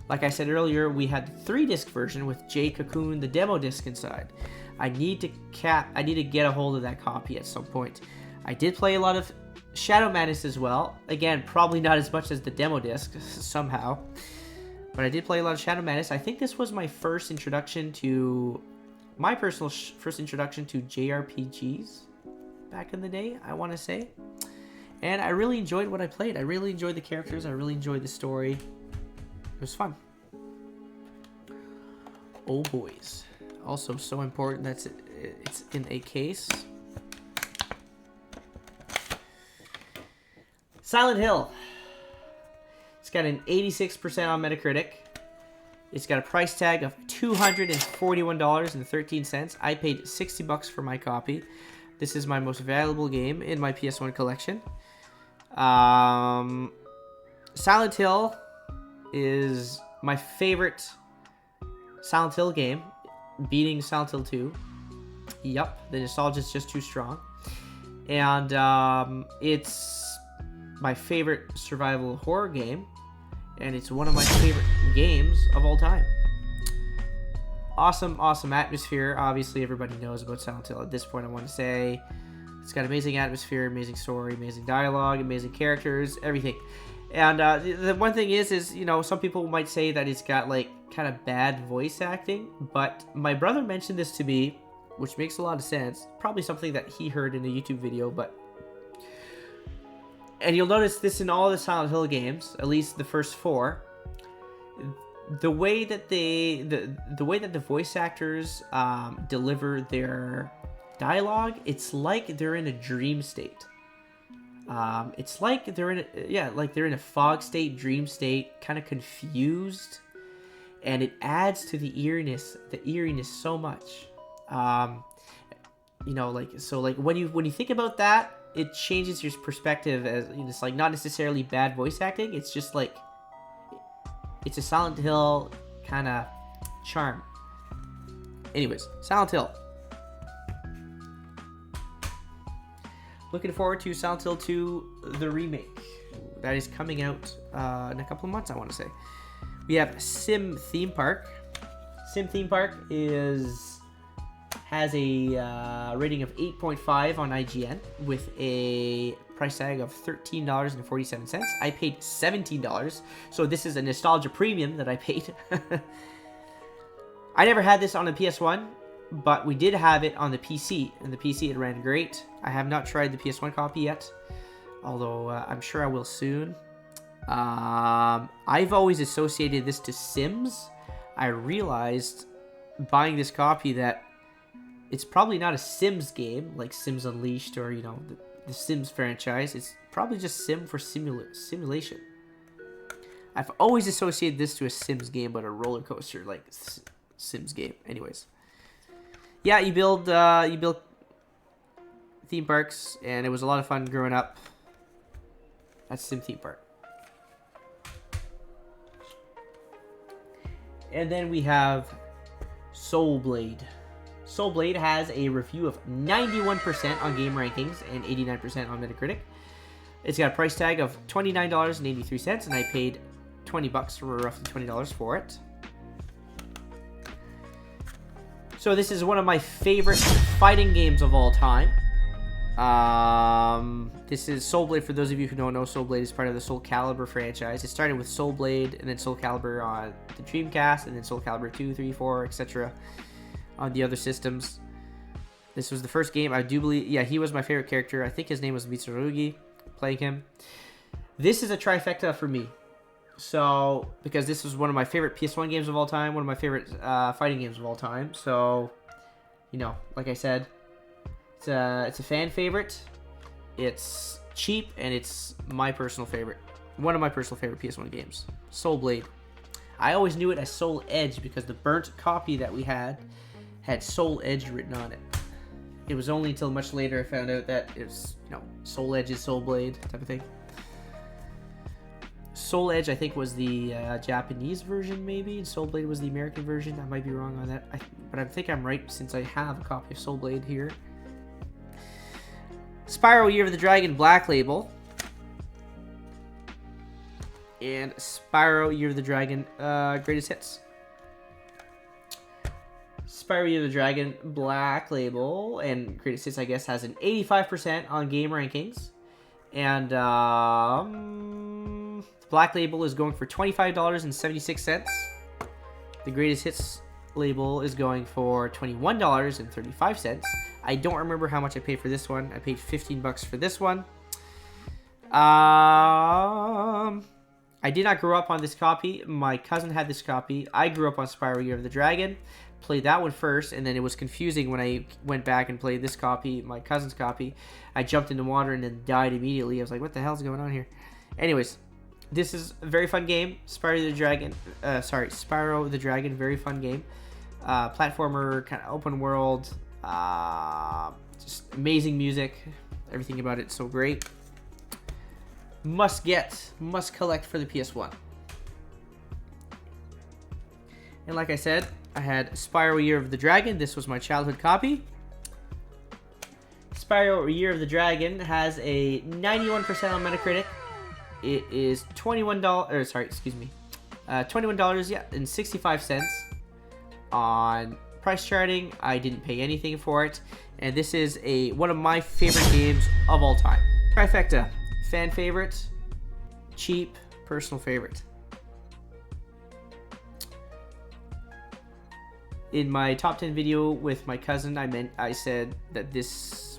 Speaker 1: Like I said earlier, we had the 3-disc version with J Cocoon, the demo disc inside. I need to get a hold of that copy at some point. I did play a lot of Shadow Madness as well. Again, probably not as much as the demo disc somehow, but I did play a lot of Shadow Madness. I think this was my first introduction to first introduction to JRPGs. Back in the day, I want to say. And I really enjoyed what I played. I really enjoyed the characters. I really enjoyed the story. It was fun. Oh boys. Also so important that it's in a case. Silent Hill. It's got an 86% on Metacritic. It's got a price tag of $241.13. I paid $60 for my copy. This is my most valuable game in my PS1 collection. Silent Hill is my favorite Silent Hill game, beating Silent Hill 2. Yep, the nostalgia is just too strong. And it's my favorite survival horror game, and it's one of my favorite games of all time. Awesome atmosphere. Obviously, everybody knows about Silent Hill. At this point, I want to say it's got amazing atmosphere, amazing story, amazing dialogue, amazing characters, everything. And the one thing is, you know, some people might say that it's got, like, kind of bad voice acting. But my brother mentioned this to me, which makes a lot of sense. Probably something that he heard in a YouTube video, and you'll notice this in all the Silent Hill games, at least the first 4. The way that the voice actors deliver their dialogue, it's like they're in a dream state. It's like they're in a fog state, dream state, kind of confused, and it adds to the eeriness so much. You know, like when you think about that, it changes your perspective. As it's like not necessarily bad voice acting. It's just like it's a Silent Hill kind of charm. Anyways, Silent Hill. Looking forward to Silent Hill 2, the remake. That is coming out in a couple of months, I want to say. We have Sim Theme Park. Sim Theme Park has a rating of 8.5 on IGN with a price tag of $13.47. I paid $17, so this is a nostalgia premium that I paid. I never had this on the PS1, but we did have it on the PC, and the PC it ran great. I have not tried the PS1 copy yet, although I'm sure I will soon. I've always associated this to Sims. I realized buying this copy that it's probably not a Sims game like Sims Unleashed or, you know, the Sims franchise. It's probably just Sim for simulation. I've always associated this to a Sims game, but a roller coaster like Sims game. Anyways, yeah, you build theme parks, and it was a lot of fun growing up. That's Sim Theme Park. And then we have Soul Blade. Soul Blade has a review of 91% on Game Rankings and 89% on Metacritic. It's got a price tag of $29.83, and I paid 20 bucks, or roughly $20 for it. So this is one of my favorite fighting games of all time. This is Soul Blade. For those of you who don't know, Soul Blade is part of the Soul Calibur franchise. It started with Soul Blade, and then Soul Calibur on the Dreamcast, and then Soul Calibur 2, 3, 4, etc. on the other systems. This was the first game, I do believe. Yeah, he was my favorite character. I think his name was Mitsurugi, playing him. This is a trifecta for me. So, because this was one of my favorite PS1 games of all time, one of my favorite fighting games of all time. So, you know, like I said, it's a fan favorite. It's cheap, and it's my personal favorite. One of my personal favorite PS1 games. Soul Blade. I always knew it as Soul Edge because the burnt copy that we had Soul Edge written on it. It was only until much later I found out that it's, you know, Soul Edge is Soul Blade type of thing. Soul Edge, I think, was the Japanese version, maybe, and Soul Blade was the American version. I might be wrong on that, but I think I'm right since I have a copy of Soul Blade here. Spyro Year of the Dragon Black Label. And Spyro Year of the Dragon Greatest Hits. Spyro Year of the Dragon Black Label and Greatest Hits, I guess, has an 85% on game rankings. And Black Label is going for $25.76. The Greatest Hits label is going for $21.35. I don't remember how much I paid for this one. I paid 15 bucks for this one. I did not grow up on this copy. My cousin had this copy. I grew up on Spyro Year of the Dragon. Played that one first, and then it was confusing when I went back and played this copy, my cousin's copy. I jumped into water and then died immediately. I was like, what the hell's going on here? Anyways, this is a very fun game. Spyro the Dragon, very fun game. Platformer, kind of open world, just amazing music. Everything about it so great. Must collect for the PS1. And like I said, I had Spyro Year of the Dragon. This was my childhood copy. Spyro Year of the Dragon has a 91% on Metacritic. It is $21, yeah, and 65 cents on price charting. I didn't pay anything for it, and this is one of my favorite games of all time. Trifecta, fan favorite, cheap, personal favorite. In my top 10 video with my cousin, I said that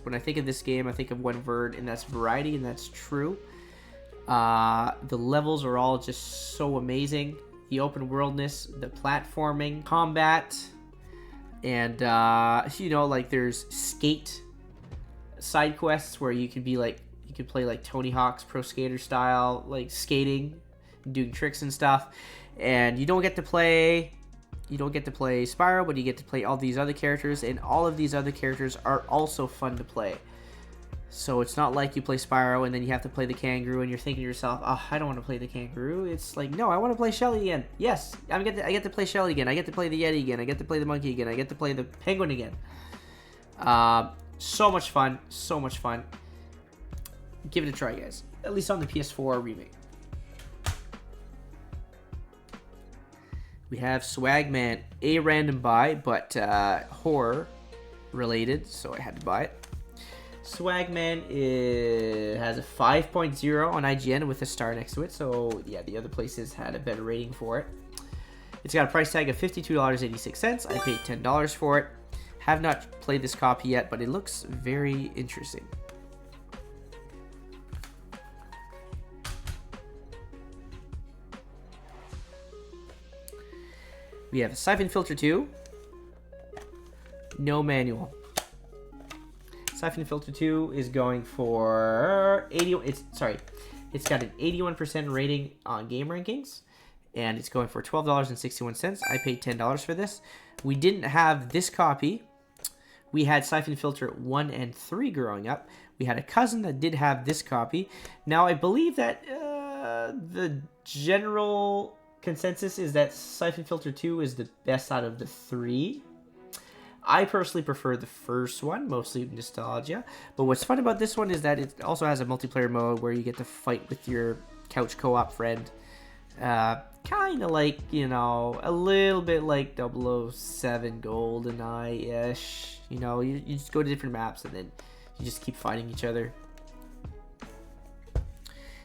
Speaker 1: when I think of this game, I think of one word, and that's variety, and that's true. The levels are all just so amazing. The open worldness, the platforming, combat, and you know, like there's skate side quests where you could play like Tony Hawk's Pro Skater style, like skating, doing tricks and stuff, and you don't get to play Spyro, but you get to play all these other characters, and all of these other characters are also fun to play. So it's not like you play Spyro and then you have to play the kangaroo and you're thinking to yourself, oh, I don't want to play the kangaroo. It's like, no, I want to play Shelly again. Yes, I get to play Shelly again. I get to play the Yeti again. I get to play the monkey again. I get to play the penguin again. So much fun. So much fun. Give it a try, guys. At least on the PS4 remake. We have Swagman, a random buy, but horror related, so I had to buy it. Swagman has a 5.0 on IGN with a star next to it, so yeah, the other places had a better rating for it. It's got a price tag of $52.86. I paid $10 for it. Have not played this copy yet, but it looks very interesting. We have Siphon Filter 2. No manual. Siphon Filter 2 is going for it's got an 81% rating on game rankings, and it's going for $12.61. I paid $10 for this. We didn't have this copy. We had Siphon Filter 1 and 3 growing up. We had a cousin that did have this copy. Now, I believe that the general consensus is that Siphon Filter 2 is the best out of the 3. I personally prefer the first one, mostly nostalgia. But what's fun about this one is that it also has a multiplayer mode where you get to fight with your couch co-op friend. Kind of like, you know, a little bit like 007 GoldenEye-ish. You know, you just go to different maps and then you just keep fighting each other.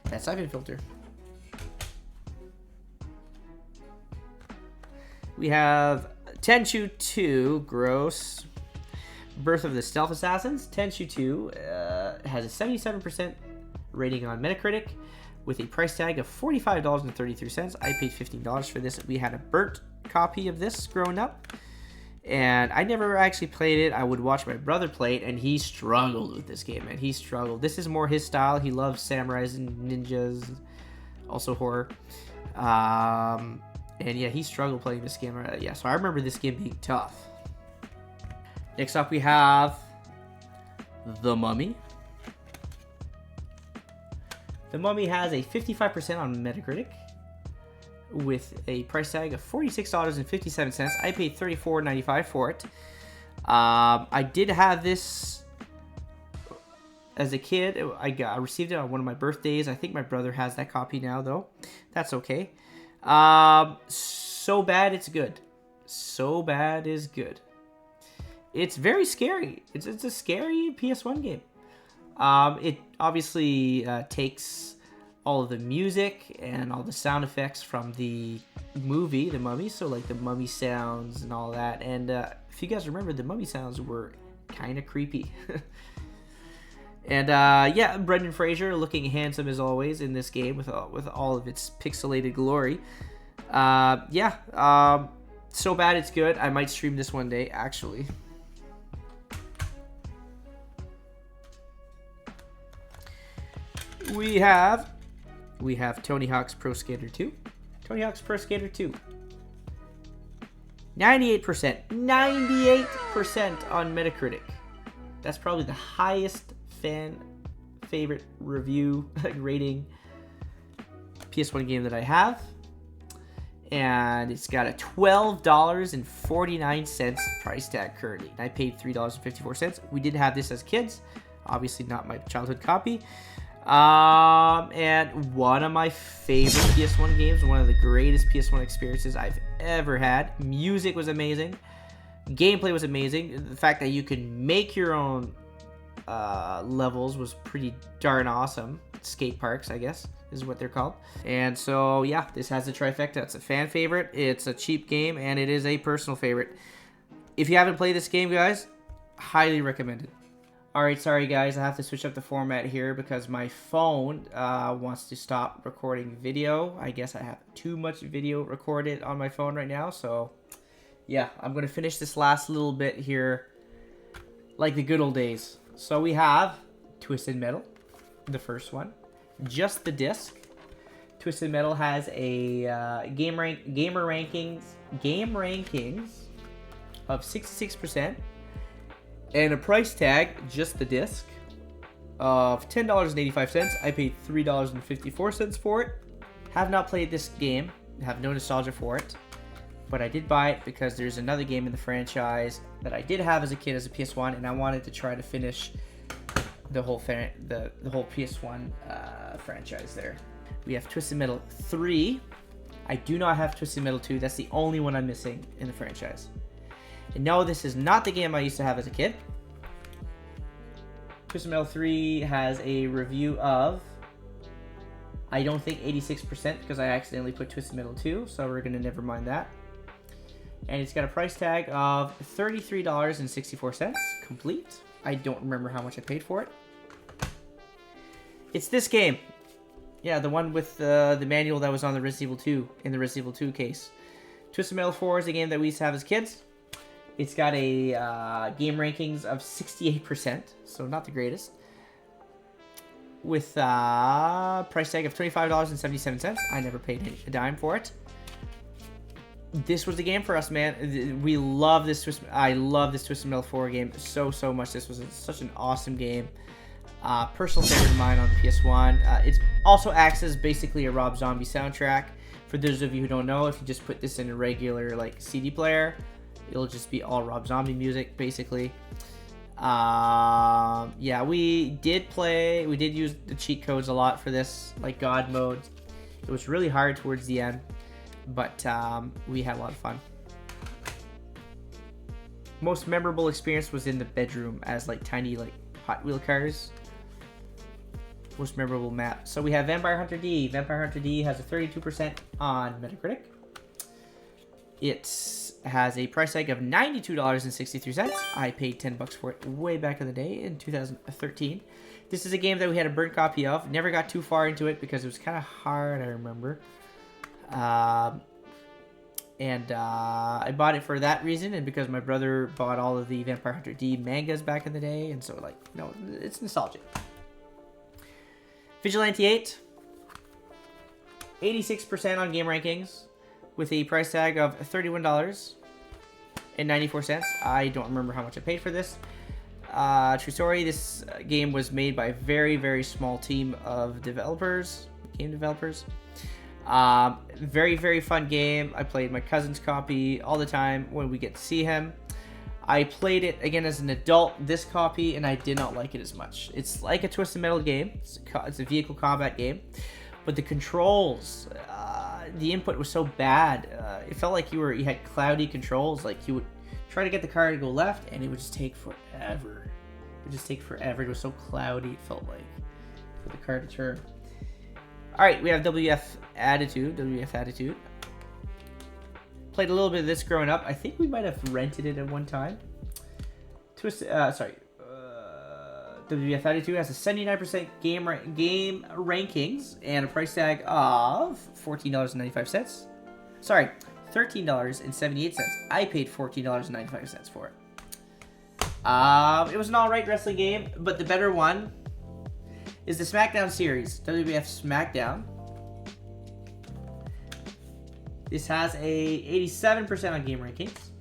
Speaker 1: That siphon filter. We have Tenchu 2, gross. Birth of the Stealth Assassins. Tenchu 2 has a 77% rating on Metacritic with a price tag of $45.33. I paid $15 for this. We had a burnt copy of this growing up, and I never actually played it. I would watch my brother play it, and he struggled with this game, man. He struggled. This is more his style. He loves samurais and ninjas, also horror. And yeah, he struggled playing this game. Yeah, so I remember this game being tough. Next up, we have The Mummy. The Mummy has a 55% on Metacritic with a price tag of $46.57. I paid $34.95 for it. I did have this as a kid. I received it on one of my birthdays. I think my brother has that copy now, though. That's okay. So bad it's good. So bad is good. It's very scary. It's a scary PS1 game. It obviously takes all of the music and all the sound effects from the movie, The Mummy, so like the mummy sounds and all that. And if you guys remember, the mummy sounds were kind of creepy. And yeah, Brendan Fraser looking handsome as always in this game with all of its pixelated glory. Yeah, so bad it's good. I might stream this one day, actually. We have Tony Hawk's Pro Skater 2. Tony Hawk's Pro Skater 2. 98%. 98% on Metacritic. That's probably the highest fan favorite review rating PS1 game that I have. And it's got a $12.49 price tag currently. And I paid $3.54. We did have this as kids. Obviously not my childhood copy. And one of my favorite PS1 games, one of the greatest PS1 experiences I've ever had. Music was amazing. Gameplay was amazing. The fact that you can make your own levels was pretty darn awesome. Skate parks, I guess, is what they're called. And so, yeah, this has a trifecta. It's a fan favorite, it's a cheap game, and it is a personal favorite. If you haven't played this game, guys, highly recommend it. Alright, sorry guys, I have to switch up the format here because my phone wants to stop recording video. I guess I have too much video recorded on my phone right now, so yeah, I'm going to finish this last little bit here like the good old days. So we have Twisted Metal, the first one, just the disc. Twisted Metal has a gamer rankings of 66%. And a price tag, just the disc, of $10.85. I paid $3.54 for it. Have not played this game, have no nostalgia for it, but I did buy it because there's another game in the franchise that I did have as a kid as a PS1, and I wanted to try to finish the whole PS1 franchise there. We have Twisted Metal 3. I do not have Twisted Metal 2. That's the only one I'm missing in the franchise. And no, this is not the game I used to have as a kid. Twisted Metal 3 has a review of, I don't think 86%, because I accidentally put Twisted Metal 2, so we're going to never mind that. And it's got a price tag of $33.64, complete. I don't remember how much I paid for it. It's this game. Yeah, the one with the manual that was on the Resident Evil 2, in the Resident Evil 2 case. Twisted Metal 4 is a game that we used to have as kids. It's got a game rankings of 68%, so not the greatest. With a price tag of $25.77. I never paid a dime for it. This was the game for us, man. We love this I love this Twisted Metal 4 game so much. This was such an awesome game. Personal favorite of mine on the PS1. It also acts as basically a Rob Zombie soundtrack. For those of you who don't know, if you just put this in a regular like CD player, it'll just be all Rob Zombie music, basically. Yeah, we did use the cheat codes a lot for this, like God mode. It was really hard towards the end, but we had a lot of fun. Most memorable experience was in the bedroom as like tiny like Hot Wheel cars. Most memorable map. So we have Vampire Hunter D. Vampire Hunter D has a 32% on Metacritic. It has a price tag of $92.63. I paid $10 for it way back in the day in 2013. This is a game that we had a burnt copy of. Never got too far into it because it was kind of hard, I remember. I bought it for that reason, and because my brother bought all of the Vampire Hunter D mangas back in the day, and so like, no, it's nostalgic. Vigilante 8, 86% on game rankings, with a price tag of $31.94. I don't remember how much I paid for this. True story, this game was made by a very, very small team of developers, game developers. Very, very fun game. I played my cousin's copy all the time when we get to see him. I played it again as an adult, this copy, and I did not like it as much. It's like a Twisted Metal game. It's a vehicle combat game. But the controls, the input was so bad. It felt like you had cloudy controls. Like you would try to get the car to go left, and it would just take forever. It would just take forever. It was so cloudy, it felt like, for the car to turn. Alright, we have WF Attitude. Played a little bit of this growing up. I think we might have rented it at one time. WF Attitude has a 79% game rankings and a price tag of $14.95. Sorry, $13.78. I paid $14.95 for it. It was an alright wrestling game, but the better one is the SmackDown series, WWF SmackDown. This has a 87% on game rankings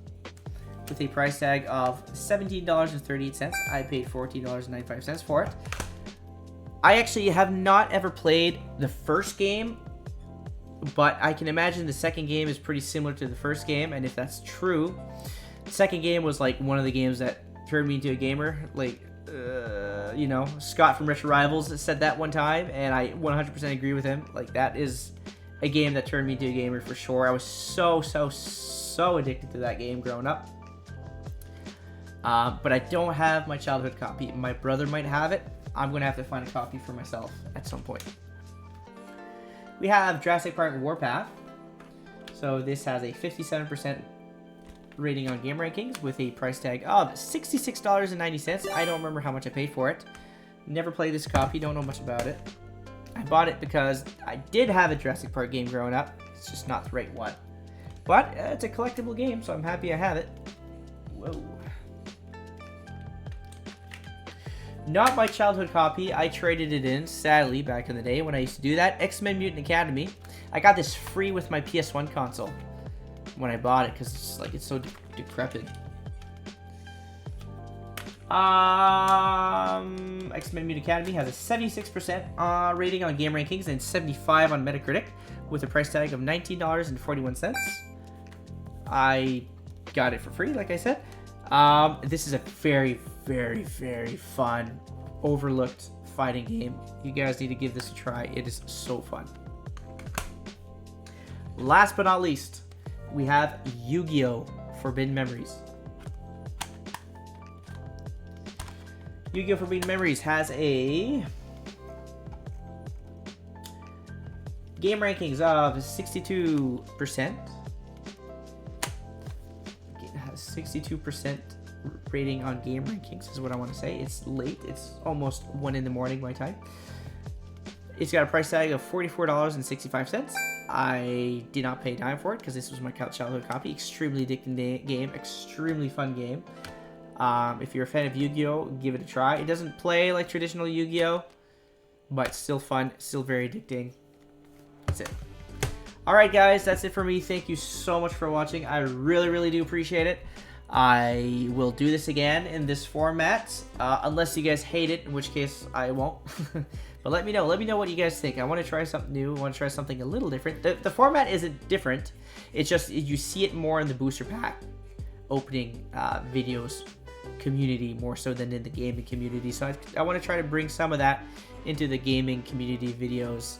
Speaker 1: with a price tag of $17.38. I paid $14.95 for it. I actually have not ever played the first game, but I can imagine the second game is pretty similar to the first game, and if that's true, the second game was like one of the games that turned me into a gamer. Like, you know, Scott from Retro Rivals said that one time, and I 100% agree with him. Like, that is a game that turned me into a gamer for sure. I was so addicted to that game growing up. But I don't have my childhood copy. My brother might have it. I'm going to have to find a copy for myself at some point. We have Jurassic Park Warpath. So this has a 57% rating on game rankings with a price tag of $66.90. I don't remember how much I paid for it. Never played this copy, don't know much about it. I bought it because I did have a Jurassic Park game growing up. It's just not the right one. But it's a collectible game, so I'm happy I have it. Whoa. Not my childhood copy. I traded it in, sadly, back in the day when I used to do that. X-Men Mutant Academy. I got this free with my PS1 console when I bought it because it's like, it's so decrepit. X-Men Mutant Academy has a 76% rating on game rankings and 75 on Metacritic with a price tag of $19.41. I got it for free, like I said. This is a very, very, very fun, overlooked fighting game. You guys need to give this a try. It is so fun. Last but not least, we have Yu-Gi-Oh! Forbidden Memories. Yu-Gi-Oh! Forbidden Memories has a game rankings of 62%. It has 62% rating on game rankings is what I want to say. It's late. It's almost 1 in the morning my time. It's got a price tag of $44.65. I did not pay a dime for it because this was my childhood copy. Extremely addicting game. Extremely fun game. If you're a fan of Yu-Gi-Oh, give it a try. It doesn't play like traditional Yu-Gi-Oh, but still fun, still very addicting. That's it. Alright guys, that's it for me. Thank you so much for watching. I really, really do appreciate it. I will do this again in this format, unless you guys hate it, in which case I won't. But let me know. Let me know what you guys think. I want to try something new. I want to try something a little different. The format isn't different. It's just you see it more in the booster pack opening videos community more so than in the gaming community. So I want to try to bring some of that into the gaming community videos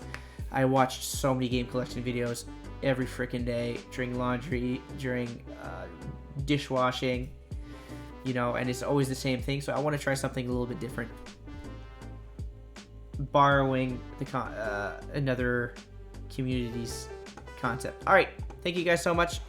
Speaker 1: I watched so many game collection videos every freaking day during laundry, during dishwashing, you know, and it's always the same thing. So I want to try something a little bit different, borrowing the another community's concept. All right, thank you guys so much.